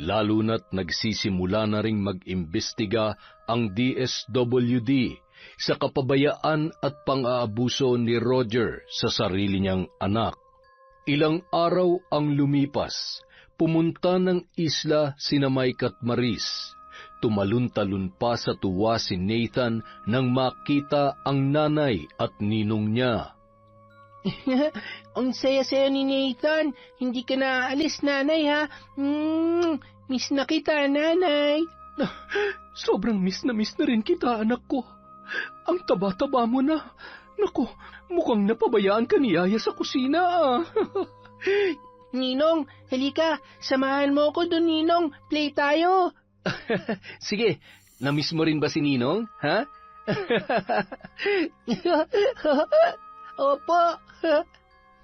Lalo na't nagsisimula na ring mag-imbestiga ang DSWD sa kapabayaan at pang-aabuso ni Roger sa sarili niyang anak. Ilang araw ang lumipas, pumunta ng isla sina Mike at Maris. Tumalun-talun pa sa tuwa si Nathan nang makita ang nanay at ninong niya.
Ang saya-saya ni Nathan. Hindi ka na aalis, nanay, ha? Miss na kita, nanay.
Sobrang miss na rin kita, anak ko. Ang taba-taba mo na. Naku, mukhang napabayaan ka ni Yaya sa kusina, ah.
Ninong, halika. Samahan mo ko doon, Ninong. Play tayo.
Sige, namiss mo rin ba si Ninong, ha?
Opo.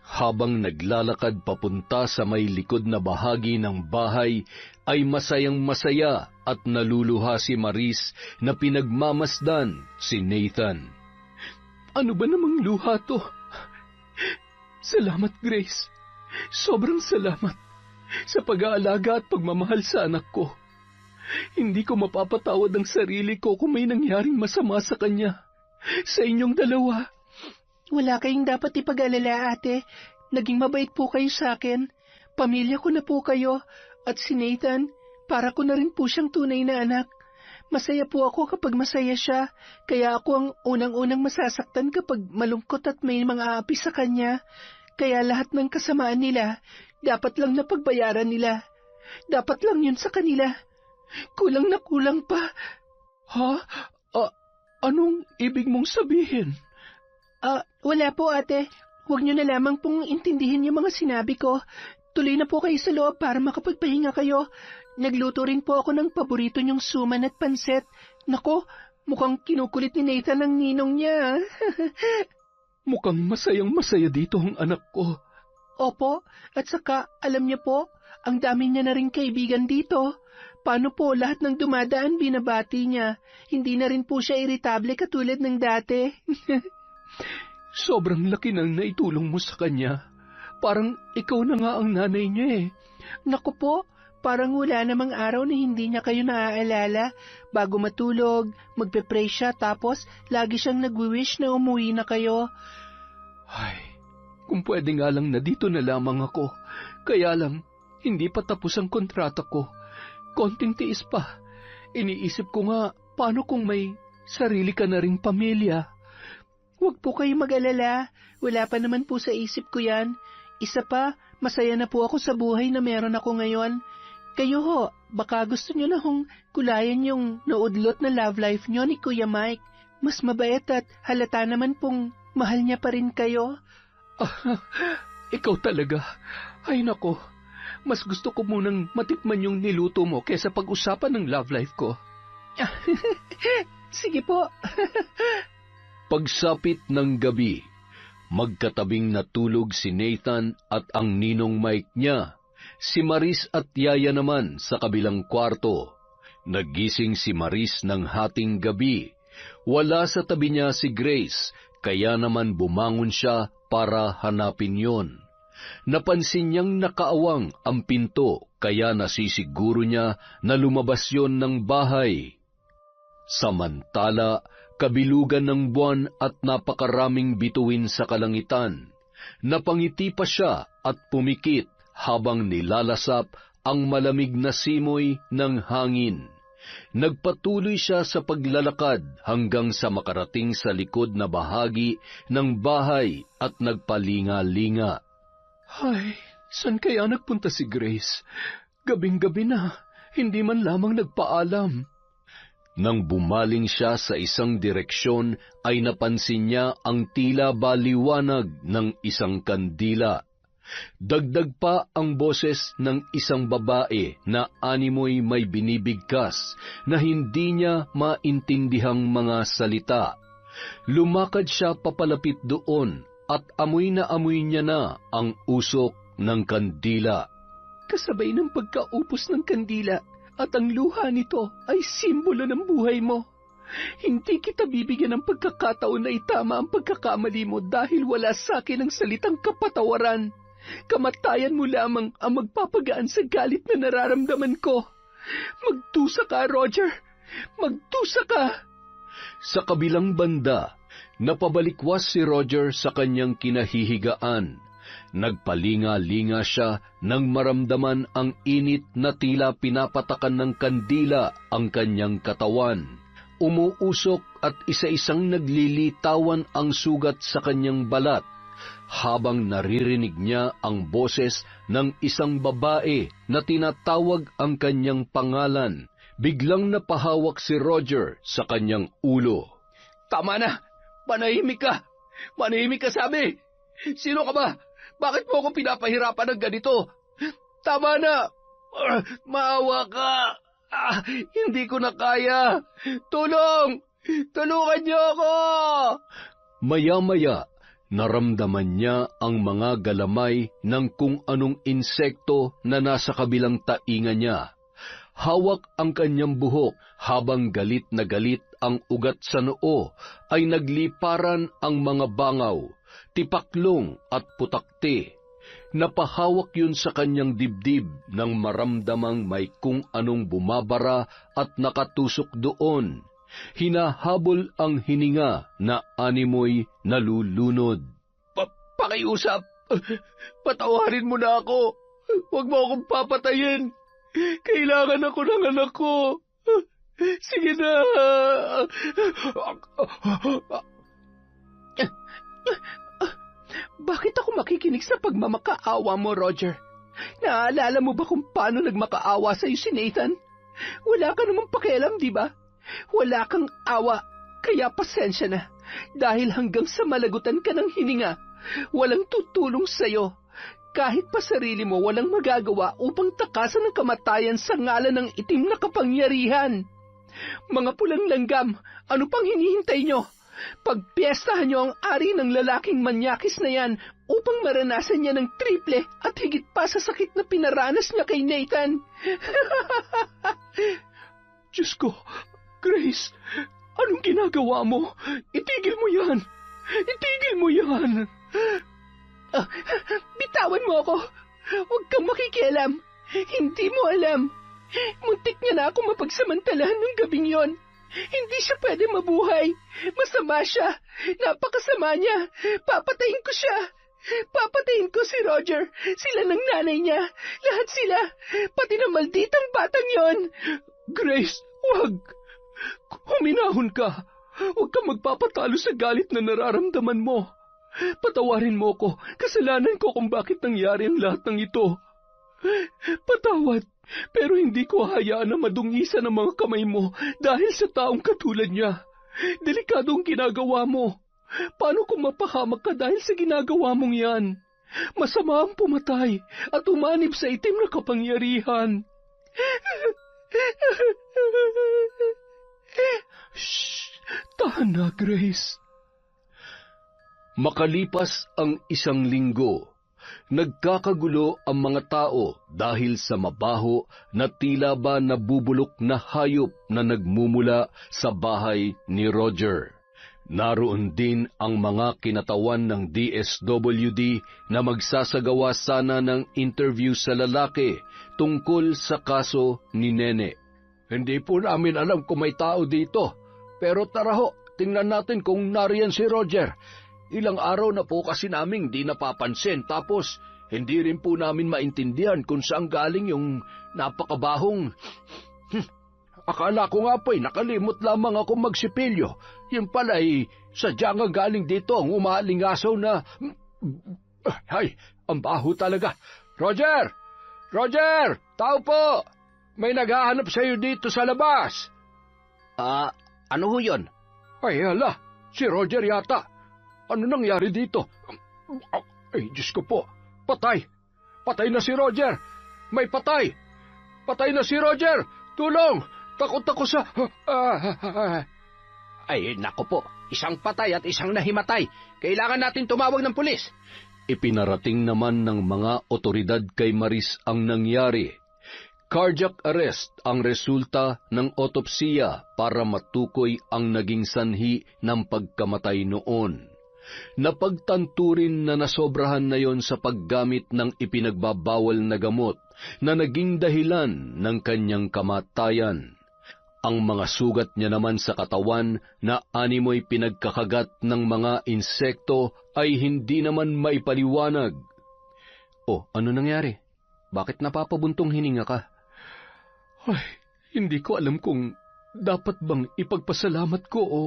Habang naglalakad papunta sa may likod na bahagi ng bahay, ay masayang-masaya at naluluha si Maris na pinagmamasdan si Nathan.
Ano ba namang luha to? Salamat, Grace. Sobrang salamat sa pag-aalaga at pagmamahal sa anak ko. Hindi ko mapapatawad ang sarili ko kung may nangyaring masama sa kanya. Sa inyong dalawa.
Wala kayong dapat ipag-alala, ate. Naging mabait po kayo sa akin. Pamilya ko na po kayo. At si Nathan, para ko na rin po siyang tunay na anak. Masaya po ako kapag masaya siya. Kaya ako ang unang-unang masasaktan kapag malungkot at may mga aapi sa kanya. Kaya lahat ng kasamaan nila, dapat lang napagbayaran nila. Dapat lang yun sa kanila. Kulang na kulang pa.
Ha? Anong ibig mong sabihin?
Wala po, ate. Huwag niyo na lamang pong intindihin yung mga sinabi ko. Tuloy na po kayo sa loob para makapagpahinga kayo. Nagluto rin po ako ng paborito niyong suman at pansit. Nako, mukhang kinukulit ni Nathan ang ninong niya.
Mukhang masayang-masaya dito ang anak ko.
Opo, at saka, alam niyo po, ang dami niya na rin kaibigan dito. Paano po lahat ng dumadaan binabati niya? Hindi na rin po siya iritable katulad ng dati.
Sobrang laki ng naitulong mo sa kanya. Parang ikaw na nga ang nanay niya eh.
Naku po, parang wala namang araw na hindi niya kayo naaalala. Bago matulog, magpe-pray siya tapos lagi siyang nagwi-wish na umuwi na kayo.
Ay, kung pwede nga lang na dito na lamang ako. Kaya lang, hindi pa tapos ang kontrata ko. Konting tiis pa. Iniisip ko nga, paano kung may sarili ka na ring pamilya?
Huwag po kayo mag-alala. Wala pa naman po sa isip ko yan. Isa pa, masaya na po ako sa buhay na meron ako ngayon. Kayo ho, baka gusto nyo na hong kulayan yung naudlot na love life nyo ni Kuya Mike. Mas mabait at halata naman pong mahal niya pa rin kayo.
Ikaw talaga. Ay nako, mas gusto ko munang matikman yung niluto mo kaysa pag-usapan ng love life ko.
Sige po.
Pagsapit ng gabi, magkatabing natulog si Nathan at ang ninong Mike niya. Si Maris at Yaya naman sa kabilang kwarto. Nagising si Maris ng hating gabi. Wala sa tabi niya si Grace, kaya naman bumangon siya para hanapin yon. Napansin niyang nakaawang ang pinto, kaya nasisiguro niya na lumabas yon ng bahay. Samantala, kabilugan ng buwan at napakaraming bituin sa kalangitan. Napangiti pa siya at pumikit habang nilalasap ang malamig na simoy ng hangin. Nagpatuloy siya sa paglalakad hanggang sa makarating sa likod na bahagi ng bahay at nagpalinga-linga.
Ay, saan kaya nagpunta si Grace? Gabing-gabi na, hindi man lamang nagpaalam.
Nang bumaling siya sa isang direksyon, ay napansin niya ang tila baliwanag ng isang kandila. Dagdag pa ang boses ng isang babae na animoy may binibigkas na hindi niya maintindihang mga salita. Lumakad siya papalapit doon at amoy na amoy niya na ang usok ng kandila.
Kasabay ng pagkaupos ng kandila at ang luha nito ay simbolo ng buhay mo. Hindi kita bibigyan ng pagkakataon na itama ang pagkakamali mo dahil wala sa akin ang salitang kapatawaran. Kamatayan mo lamang ang magpapagaan sa galit na nararamdaman ko. Magdusa ka, Roger! Magdusa ka!
Sa kabilang banda, napabalikwas si Roger sa kanyang kinahihigaan. Nagpalinga-linga siya nang maramdaman ang init na tila pinapatakan ng kandila ang kanyang katawan. Umuusok at isa-isang naglilitawan ang sugat sa kanyang balat. Habang naririnig niya ang boses ng isang babae na tinatawag ang kanyang pangalan, biglang napahawak si Roger sa kanyang ulo.
Tama na! Manahimik ka! Manahimik ka, sabi! Sino ka ba? Bakit mo ako pinapahirapan ng ganito? Tama na! Maawa ka! Hindi ko na kaya! Tulong! Tulungan niyo ako!
Maya-maya, Naramdaman niya ang mga galamay ng kung anong insekto na nasa kabilang tainga niya. Hawak ang kanyang buhok habang galit na galit ang ugat sa noo ay nagliparan ang mga bangaw, tipaklong at putakti. Napahawak yun sa kanyang dibdib nang maramdamang may kung anong bumabara at nakatusok doon. Hinahabol ang hininga na animoy nalulunod.
Pakiusap! Patawarin mo na ako! Huwag mo akong papatayin! Kailangan ako ng anak ko! Sige na!
Bakit ako makikinig sa pagmamakaawa mo, Roger? Naaalala mo ba kung paano nagmakaawa sa'yo si Nathan? Wala ka namang pakialam, di ba? Wala kang awa, kaya pasensya na. Dahil hanggang sa malagutan ka ng hininga, walang tutulong sa'yo. Kahit pa sarili mo walang magagawa upang takasan ang kamatayan sa ngalan ng itim na kapangyarihan. Mga pulang langgam, ano pang hinihintay nyo? Pagpiestahan nyo ang ari ng lalaking manyakis na yan upang maranasan niya ng triple at higit pa sa sakit na pinaranas niya kay Nathan.
Diyos ko, Grace, anong ginagawa mo? Itigil mo yan! Itigil mo yan!
Bitawan mo ako! Huwag kang makikialam! Hindi mo alam! Muntik niya na ako mapagsamantalahan ng gabing yon. Hindi siya pwede mabuhay. Masama siya. Napakasama niya. Papatayin ko siya. Papatayin ko si Roger. Sila ng nanay niya. Lahat sila. Pati na malditang batang yon.
Grace, huwag! Huminahon ka! Huwag kang magpapatalo sa galit na nararamdaman mo. Patawarin mo ko. Kasalanan ko kung bakit nangyari ang lahat ng ito. Patawad, pero hindi ko hayaan na madungisan ang mga kamay mo dahil sa taong katulad niya. Delikado ang ginagawa mo. Paano kung mapahamak ka dahil sa ginagawa mong yan? Masama ang pumatay at umanib sa itim na kapangyarihan. Shh! Tahan na, Grace.
Makalipas ang 1 linggo, nagkakagulo ang mga tao dahil sa mabaho na tila ba nabubulok na hayop na nagmumula sa bahay ni Roger. Naroon din ang mga kinatawan ng DSWD na magsasagawa sana ng interview sa lalaki tungkol sa kaso ni Nene.
Hindi po namin alam kung may tao dito, pero tara ho, tingnan natin kung nariyan si Roger. Ilang araw na po kasi naming di napapansin, tapos hindi rin po namin maintindihan kung saan galing yung napakabahong... Akala ko nga po'y nakalimot lamang ako magsipilyo. Yung pala'y sadya nga galing dito ang umalingasaw na... Ay, ang baho talaga. Roger! Roger! Tao po! May naghahanap sa'yo dito sa labas.
Ano ho yun?
Ay, hala, si Roger yata. Ano nangyari dito? Ay, Diyos ko po. Patay. Patay na si Roger. May patay. Patay na si Roger. Tulong. Takot ako sa...
Ay, nako po. Isang patay at isang nahimatay. Kailangan natin tumawag ng pulis.
Ipinarating naman ng mga otoridad kay Maris ang nangyari. Cardiac arrest ang resulta ng otopsiya para matukoy ang naging sanhi ng pagkamatay noon. Napagtanto rin na nasobrahan na yon sa paggamit ng ipinagbabawal na gamot na naging dahilan ng kanyang kamatayan. Ang mga sugat niya naman sa katawan na animoy pinagkakagat ng mga insekto ay hindi naman maipaliwanag. Oh, ano nangyari? Bakit napapabuntong hininga ka?
Ay, hindi ko alam kung dapat bang ipagpasalamat ko o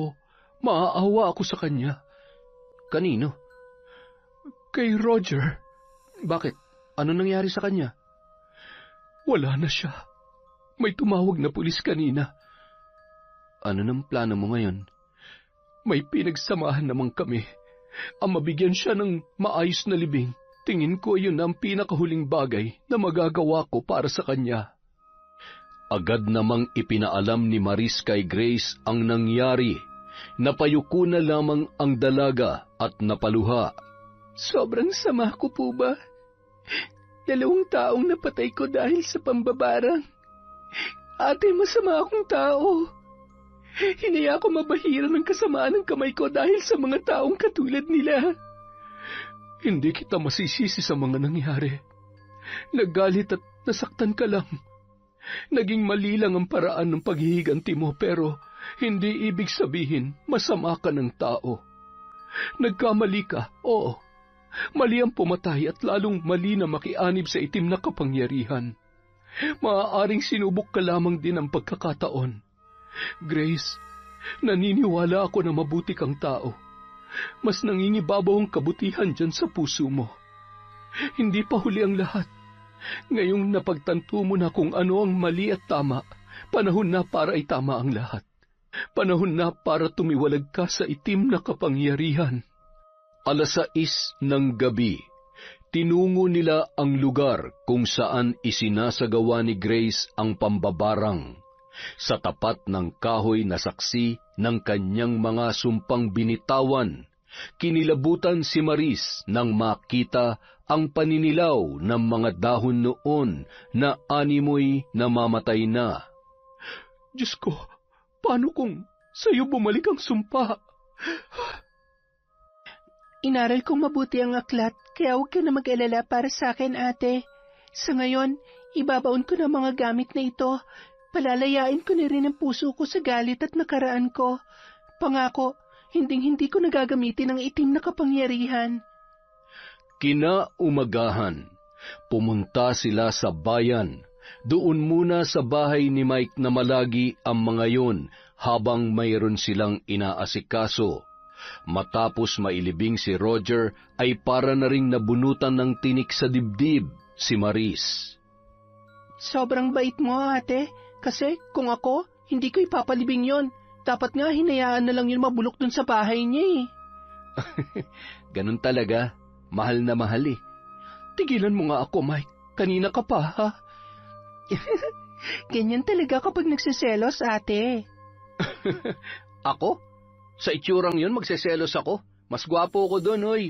maaawa ako sa kanya.
Kanino?
Kay Roger.
Bakit? Ano nangyari sa kanya?
Wala na siya. May tumawag na pulis kanina.
Ano nang plano mo ngayon?
May pinagsamahan naman kami. Ang mabigyan siya ng maayos na libing, tingin ko yun ang pinakahuling bagay na magagawa ko para sa kanya.
Agad namang ipinaalam ni Maris kay Grace ang nangyari. Napayuko na lamang ang dalaga at napaluha.
Sobrang sama ko po ba? 2 taong napatay ko dahil sa pambabarang. Ate, masama akong tao. Hinaya ko mabahira ng kasamaan ng kamay ko dahil sa mga taong katulad nila.
Hindi kita masisisi sa mga nangyari. Nagalit at nasaktan ka lang. Naging mali lang ang paraan ng paghihiganti mo pero hindi ibig sabihin masama ka ng tao. Nagkamali ka, oo. Mali ang pumatay at lalong mali na makianib sa itim na kapangyarihan. Maaaring sinubok ka lamang din ang pagkakataon. Grace, naniniwala ako na mabuti kang tao. Mas nangingibabaw ang kabutihan dyan sa puso mo. Hindi pa huli ang lahat. Ngayong napagtanto mo na kung ano ang mali at tama, panahon na para itama ang lahat. Panahon na para tumiwalag ka sa itim na kapangyarihan.
6:00 ng gabi, tinungo nila ang lugar kung saan isinasagawa ni Grace ang pambabarang. Sa tapat ng kahoy na saksi ng kanyang mga sumpang binitawan, kinilabutan si Maris nang makita ang paninilaw ng mga dahon noon na animoy namamatay na.
Diyos ko, paano kung sa'yo bumalik ang sumpa?
Inaral kong mabuti ang aklat, kaya huwag ka na mag-alala para sa akin, ate. Sa ngayon, ibabaon ko na mga gamit na ito. Palalayain ko na rin ang puso ko sa galit at nakaraan ko. Pangako, hinding-hindi ko nagagamitin ang itim na kapangyarihan.
Kinaumagahan, pumunta sila sa bayan. Doon muna sa bahay ni Mike na malagi ang mga yon habang mayroon silang inaasikaso. Matapos mailibing si Roger ay para na ring nabunutan ng tinik sa dibdib si Maris.
Sobrang bait mo, ate. Kasi kung ako, hindi ko ipapalibing yon. Dapat nga hinayaan na lang yun mabulok dun sa bahay niya eh.
Ganun talaga. Mahal na mahal eh.
Tigilan mo nga ako, Mike. Kanina ka pa, ha?
Ganyan talaga kapag nagsiselos, ate.
Ako? Sa itsurang yun, magseselos ako. Mas gwapo ko doon, oy.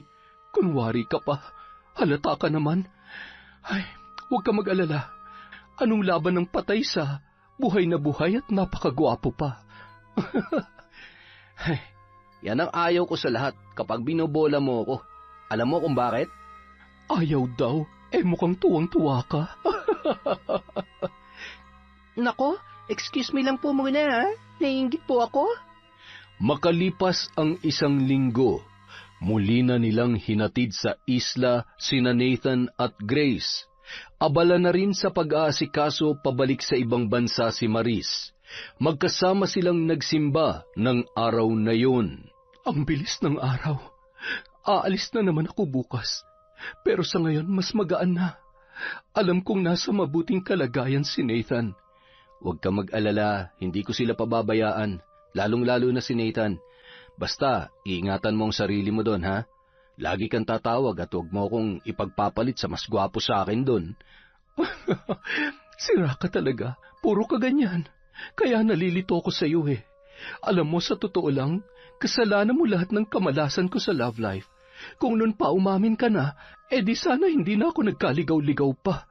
Kunwari ka pa. Halata ka naman. Ay, huwag ka mag-alala. Anong laban ng patay sa buhay na buhay at napakagwapo pa?
Ay, yan ang ayaw ko sa lahat kapag binobola mo ako. Alam mo kung bakit?
Ayaw daw. Mukhang tuwang-tuwa ka.
Nako, excuse me lang po muna, ha? Naiinggit po ako.
Makalipas ang 1 linggo, muli na nilang hinatid sa isla sina Nathan at Grace. Abala na rin sa pag-aasikaso pabalik sa ibang bansa si Maris. Magkasama silang nagsimba ng araw na yun.
Ang bilis ng araw. Aalis na naman ako bukas. Pero sa ngayon mas magaan na. Alam kong nasa mabuting kalagayan si Nathan.
Huwag ka mag-alala, hindi ko sila pababayaan. Lalong-lalo na si Nathan. Basta, iingatan mo ang sarili mo doon, ha? Lagi kang tatawag at huwag mo akong ipagpapalit sa mas gwapo sa akin doon.
Sira ka talaga. Puro ka ganyan. Kaya nalilito ko sa iyo eh. Alam mo, sa totoo lang, kasalanan mo lahat ng kamalasan ko sa love life. Kung noon pa umamin ka na, di sana hindi na ako nagkaligaw-ligaw pa.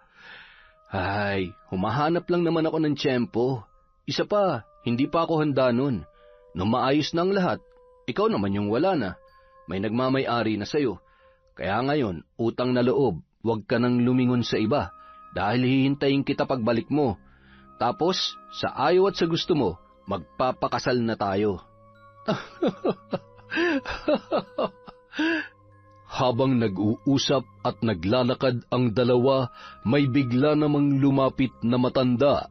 Ay, humahanap lang naman ako ng tiyempo. Isa pa, hindi pa ako handa nun. Nung maayos na ang lahat, ikaw naman yung wala na. May nagmamay-ari na sa'yo. Kaya ngayon, utang na loob, huwag ka nang lumingon sa iba. Dahil hihintayin kita pagbalik mo. Tapos, sa ayaw at sa gusto mo, magpapakasal na tayo. Habang nag-uusap at naglalakad ang dalawa, may bigla namang lumapit na matanda.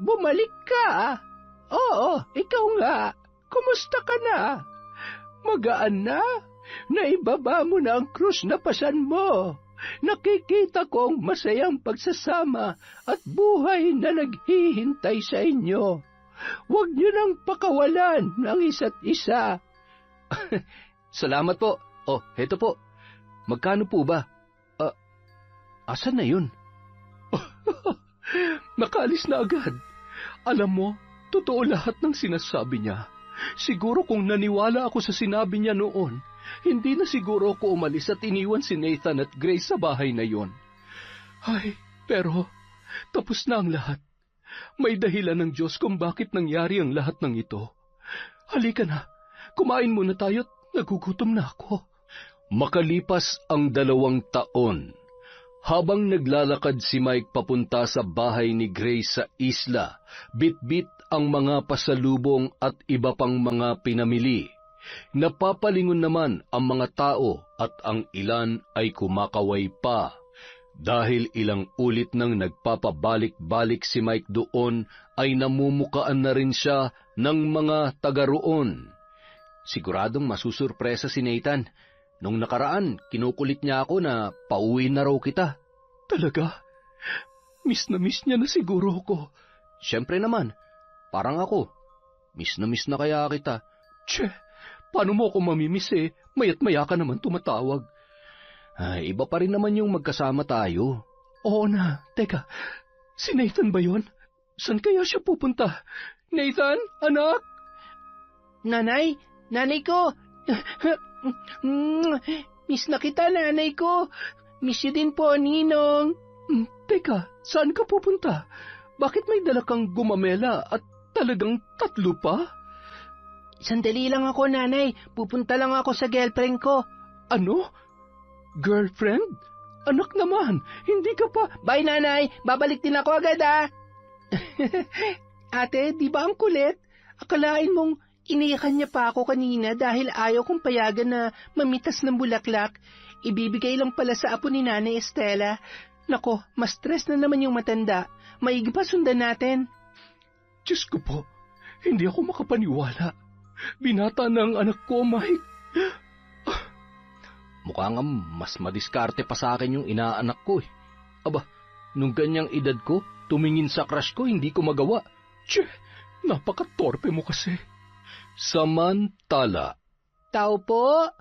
Bumalik ka? Oo, ikaw nga. Kumusta ka na? Magaan na? Naibaba mo na ang krus na pasan mo. Nakikita kong masayang pagsasama at buhay na naghihintay sa inyo. Huwag niyo nang pakawalan ng isa't isa.
Salamat po. Oh, heto po. Magkano po ba? Asan na yun?
Nakaalis na agad. Alam mo, totoo lahat ng sinasabi niya. Siguro kung naniwala ako sa sinabi niya noon, hindi na siguro ako umalis at iniwan si Nathan at Grace sa bahay na yon. Ay, pero tapos na ang lahat. May dahilan ng Diyos kung bakit nangyari ang lahat ng ito. Halika na, kumain muna tayo at nagugutom na ako.
Makalipas ang 2 taon, habang naglalakad si Mike papunta sa bahay ni Grace sa isla, bitbit ang mga pasalubong at iba pang mga pinamili. Napapalingon naman ang mga tao at ang ilan ay kumakaway pa. Dahil ilang ulit nang nagpapabalik-balik si Mike doon, ay namumukaan na rin siya ng mga taga roon. Siguradong masusurpresa si Nathan. Nung nakaraan, kinukulit niya ako na pauwi na raw kita.
Talaga? Miss niya na siguro ako.
Siyempre naman, parang ako. Miss na kaya kita.
Tse, paano mo ako mamimiss Maya't maya ka naman tumatawag.
Ay, iba pa rin naman yung magkasama tayo.
Oo na, teka, si Nathan ba yun? Saan kaya siya pupunta? Nathan, anak?
Nanay ko! Miss na kita, nanay ko. Miss you din po, Ninong.
Teka, saan ka pupunta? Bakit may dala kang gumamela at talagang 3 pa?
Sandali lang ako, nanay. Pupunta lang ako sa girlfriend ko.
Ano? Girlfriend? Anak naman, hindi ka pa...
Bye, nanay. Babalik din ako agad, Ate, di ba ang kulit? Akalain mong iniyakan niya pa ako kanina dahil ayaw kong payagan na mamitas ng bulaklak. Ibibigay lang pala sa apo ni Nanay Estela. Nako, mas stress na naman yung matanda. Maigi pa sundan natin.
Diyos ko po, hindi ako makapaniwala. Binata na ang anak ko, Mike.
Mukhang mas madiskarte pa sa akin yung inaanak ko Aba, nung ganyang edad ko, tumingin sa crush ko, hindi ko magawa.
Tse, napaka-torpe mo kasi.
Samantala.
Tao po.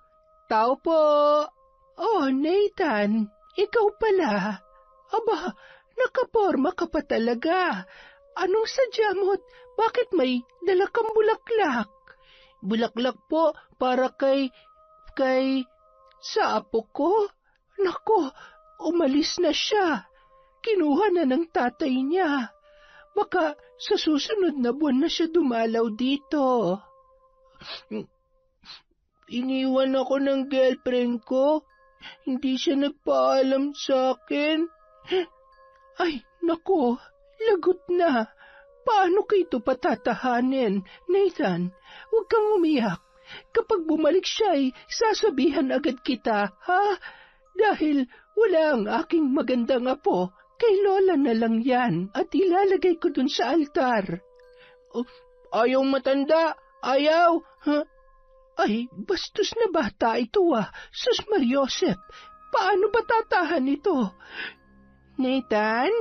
Oh, Nathan, ikaw pala. Aba, nakaporma ka pa talaga. Anong sadya mo't bakit may dala kang bulaklak? Bulaklak po para kay sa apo ko. Nako, umalis na siya. Kinuha na ng tatay niya. Baka sa susunod na buwan na siya dumalaw dito. Iniwan ako ng girlfriend ko. Hindi siya nagpaalam sa akin. Ay, nako, lagot na. Paano kayo patatahanin? Nathan, huwag kang umiyak. Kapag bumalik siya sasabihan agad kita, ha? Dahil wala ang aking magandang apo. Kay Lola na lang yan at ilalagay ko dun sa altar. Ayaw matanda. Ayaw. Ha? Ay, bastos na bata ito Sus Mariosep, paano ba tatahan ito? Nathan?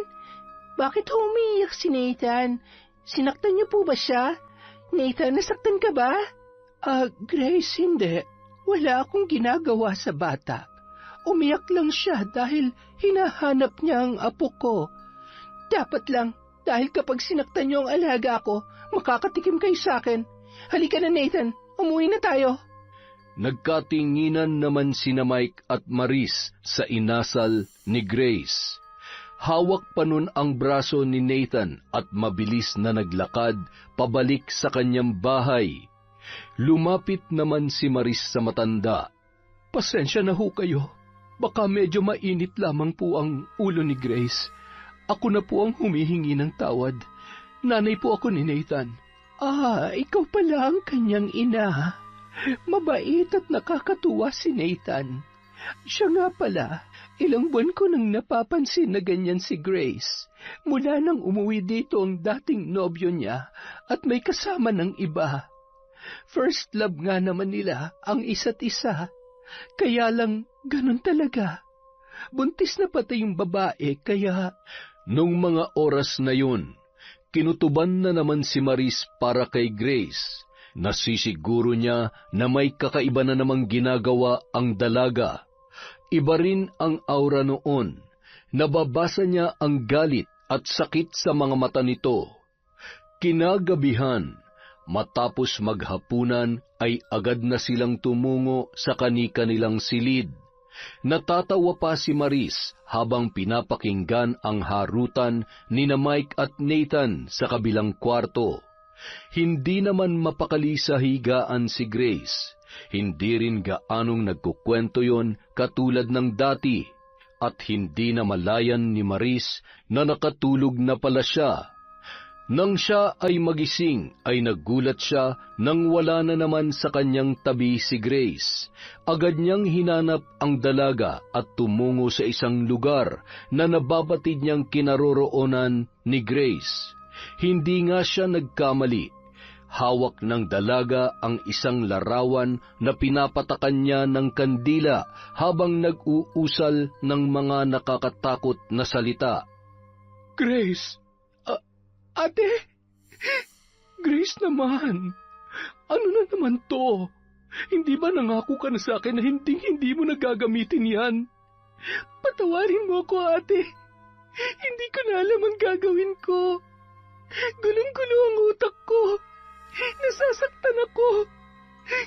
Bakit umiiyak si Nathan? Sinaktan niyo po ba siya? Nathan, nasaktan ka ba?
Grace, hindi. Wala akong ginagawa sa bata. Umiyak lang siya dahil hinahanap niya ang apo ko.
Dapat lang, dahil kapag sinaktan niyo ang alaga ko, makakatikim kayo sa akin. Halika na, Nathan. Umuwi na tayo.
Nagkatinginan naman sina Mike at Maris sa inasal ni Grace. Hawak pa nun ang braso ni Nathan at mabilis na naglakad pabalik sa kanyang bahay. Lumapit naman si Maris sa matanda.
Pasensya na ho kayo. Baka medyo mainit lamang po ang ulo ni Grace. Ako na po ang humihingi ng tawad. Nanay po ako ni Nathan. Ikaw pala ang kanyang ina. Mabait at nakakatuwa si Nathan. Siya nga pala, ilang buwan ko nang napapansin na ganyan si Grace. Mula nang umuwi dito ang dating nobyo niya at may kasama ng iba. First love nga naman nila ang isa't isa. Kaya lang ganun talaga. Buntis na pati yung babae kaya...
Nung mga oras na yun, kinutuban na naman si Maris para kay Grace. Nasisiguro niya na may kakaiba na namang ginagawa ang dalaga. Iba rin ang aura noon. Nababasa niya ang galit at sakit sa mga mata nito. Kinagabihan, Matapos maghapunan ay agad na silang tumungo sa kani-kanilang silid. Natatawa pa si Maris habang pinapakinggan ang harutan ni na Mike at Nathan sa kabilang kwarto. Hindi naman mapakali sa higaan si Grace. Hindi rin gaanong nagkukwento yon katulad ng dati, at hindi na malayan ni Maris na nakatulog na pala siya. Nang siya ay magising, ay nagulat siya nang wala na naman sa kanyang tabi si Grace. Agad niyang hinanap ang dalaga at tumungo sa isang lugar na nababatid niyang kinaroroonan ni Grace. Hindi nga siya nagkamali. Hawak ng dalaga ang isang larawan na pinapatakan niya ng kandila habang nag-uusal ng mga nakakatakot na salita.
Grace! Ate! Grace naman! Ano na naman to? Hindi ba nangako ka na sa akin na hindi mo nagagamitin yan? Patawarin mo ako, ate. Hindi ko na alam ang gagawin ko. Gulong-gulo ang utak ko. Nasasaktan ako.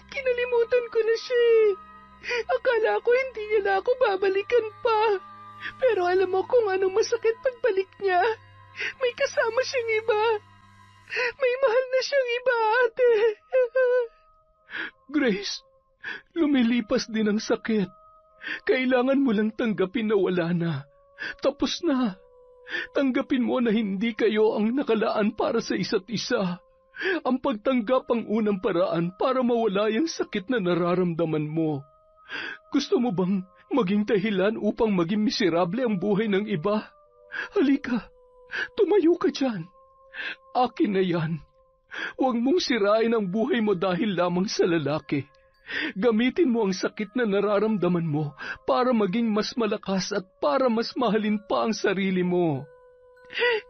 Kinalimutan ko na siya eh. Akala ko hindi niya na ako babalikan pa. Pero alam mo kung anong masakit pagbalik niya. May kasama siyang iba. May mahal na siyang iba, ate. Grace, lumilipas din ang sakit. Kailangan mo lang tanggapin na wala na. Tapos na. Tanggapin mo na hindi kayo ang nakalaan para sa isa't isa. Ang pagtanggap ang unang paraan para mawala yung sakit na nararamdaman mo. Gusto mo bang maging dahilan upang maging miserable ang buhay ng iba? Halika. Tumayo ka dyan. Akin na yan. Huwag mong sirain ang buhay mo dahil lamang sa lalaki. Gamitin mo ang sakit na nararamdaman mo para maging mas malakas at para mas mahalin pa ang sarili mo.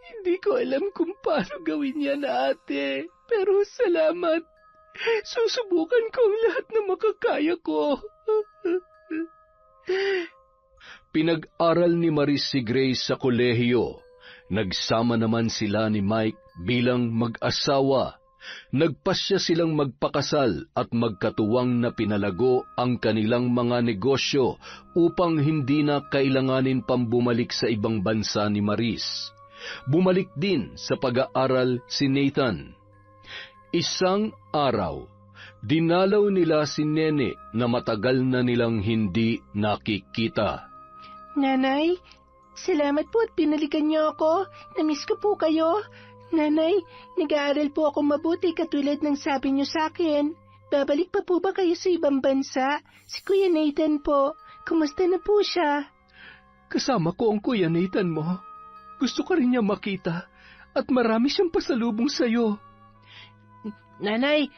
Hindi ko alam kung paano gawin yan, ate. Pero salamat. Susubukan ko ang lahat na makakaya ko.
Pinag-aral ni Maris si Grace sa kolehiyo. Nagsama naman sila ni Mike bilang mag-asawa. Nagpasya silang magpakasal at magkatuwang na pinalago ang kanilang mga negosyo upang hindi na kailanganin pang bumalik sa ibang bansa ni Maris. Bumalik din sa pag-aaral si Nathan. Isang araw, dinalaw nila si Nene na matagal na nilang hindi nakikita.
Nanay, salamat po at pinalikan niyo ako. Namiss ko po kayo. Nanay, nag-aaral po ako mabuti katulad ng sabi niyo sa akin. Babalik pa po ba kayo sa ibang bansa? Si Kuya Nathan po. Kumusta na po siya?
Kasama ko ang Kuya Nathan mo. Gusto ka rin niya makita at marami siyang pasalubong sa'yo.
Nanay,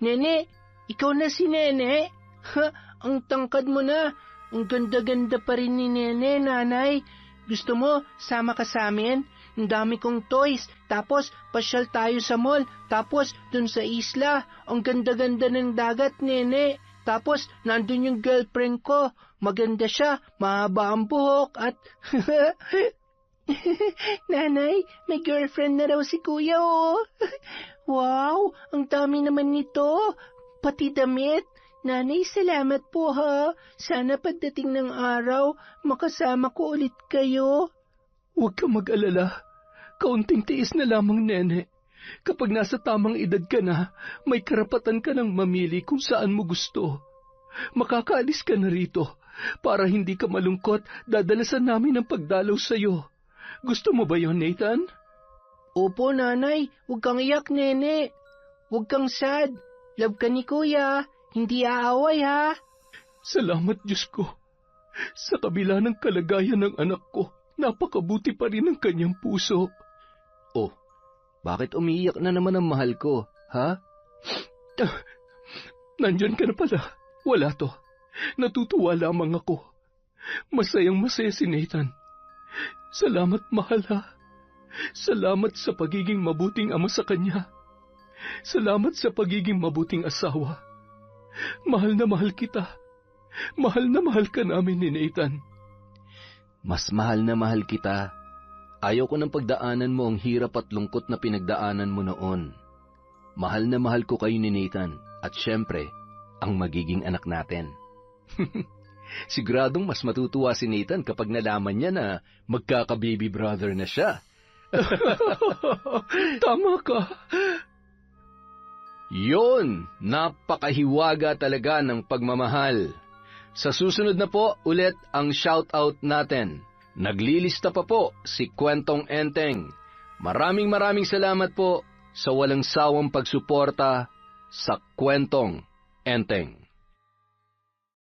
Nene, ikaw na si Nene. Ha, ang tangkad mo na. Ang ganda-ganda pa rin ni Nene, Nanay. Gusto mo, sama ka sa amin? Ang dami kong toys. Tapos, pasyal tayo sa mall. Tapos, dun sa isla. Ang ganda-ganda ng dagat, Nene. Tapos, nandun yung girlfriend ko. Maganda siya, mahaba ang buhok at... Nanay, may girlfriend na raw si Kuya, oh. Wow, ang dami naman nito. Pati damit. Nanay, salamat po ha. Sana pagdating ng araw, makasama ko ulit kayo.
Huwag ka mag-alala. Kaunting tiis na lamang, Nene. Kapag nasa tamang edad ka na, may karapatan ka ng mamili kung saan mo gusto. Makakaalis ka na rito. Para hindi ka malungkot, dadalasan namin ang pagdalaw sa'yo. Gusto mo ba yon, Nathan?
Opo, Nanay. Huwag kang iyak, Nene. Huwag kang sad. Love ka ni Kuya. Hindi aaway, ha?
Salamat, Diyos ko. Sa kabila ng kalagayan ng anak ko, napakabuti pa rin ang kanyang puso.
Oh, bakit umiiyak na naman ang mahal ko, ha?
Nandyan ka na pala. Wala to. Natutuwa lamang ako. Masayang-masaya si Nathan. Salamat, mahal, ha? Salamat sa pagiging mabuting ama sa kanya. Salamat sa pagiging mabuting asawa. Mahal na mahal kita. Mahal na mahal ka namin ni Nathan.
Mas mahal na mahal kita. Ayaw ko ng pagdaanan mo ang hirap at lungkot na pinagdaanan mo noon. Mahal na mahal ko kayo ni Nathan at syempre, ang magiging anak natin. Siguradong mas matutuwa si Nathan kapag nalaman niya na magkaka-baby brother na siya.
Tama ka.
Yon, napakahiwaga talaga ng pagmamahal. Sa susunod na po ulit ang shoutout natin. Naglilista pa po si Kwentong Enteng. Maraming salamat po sa walang sawang pagsuporta sa Kwentong Enteng.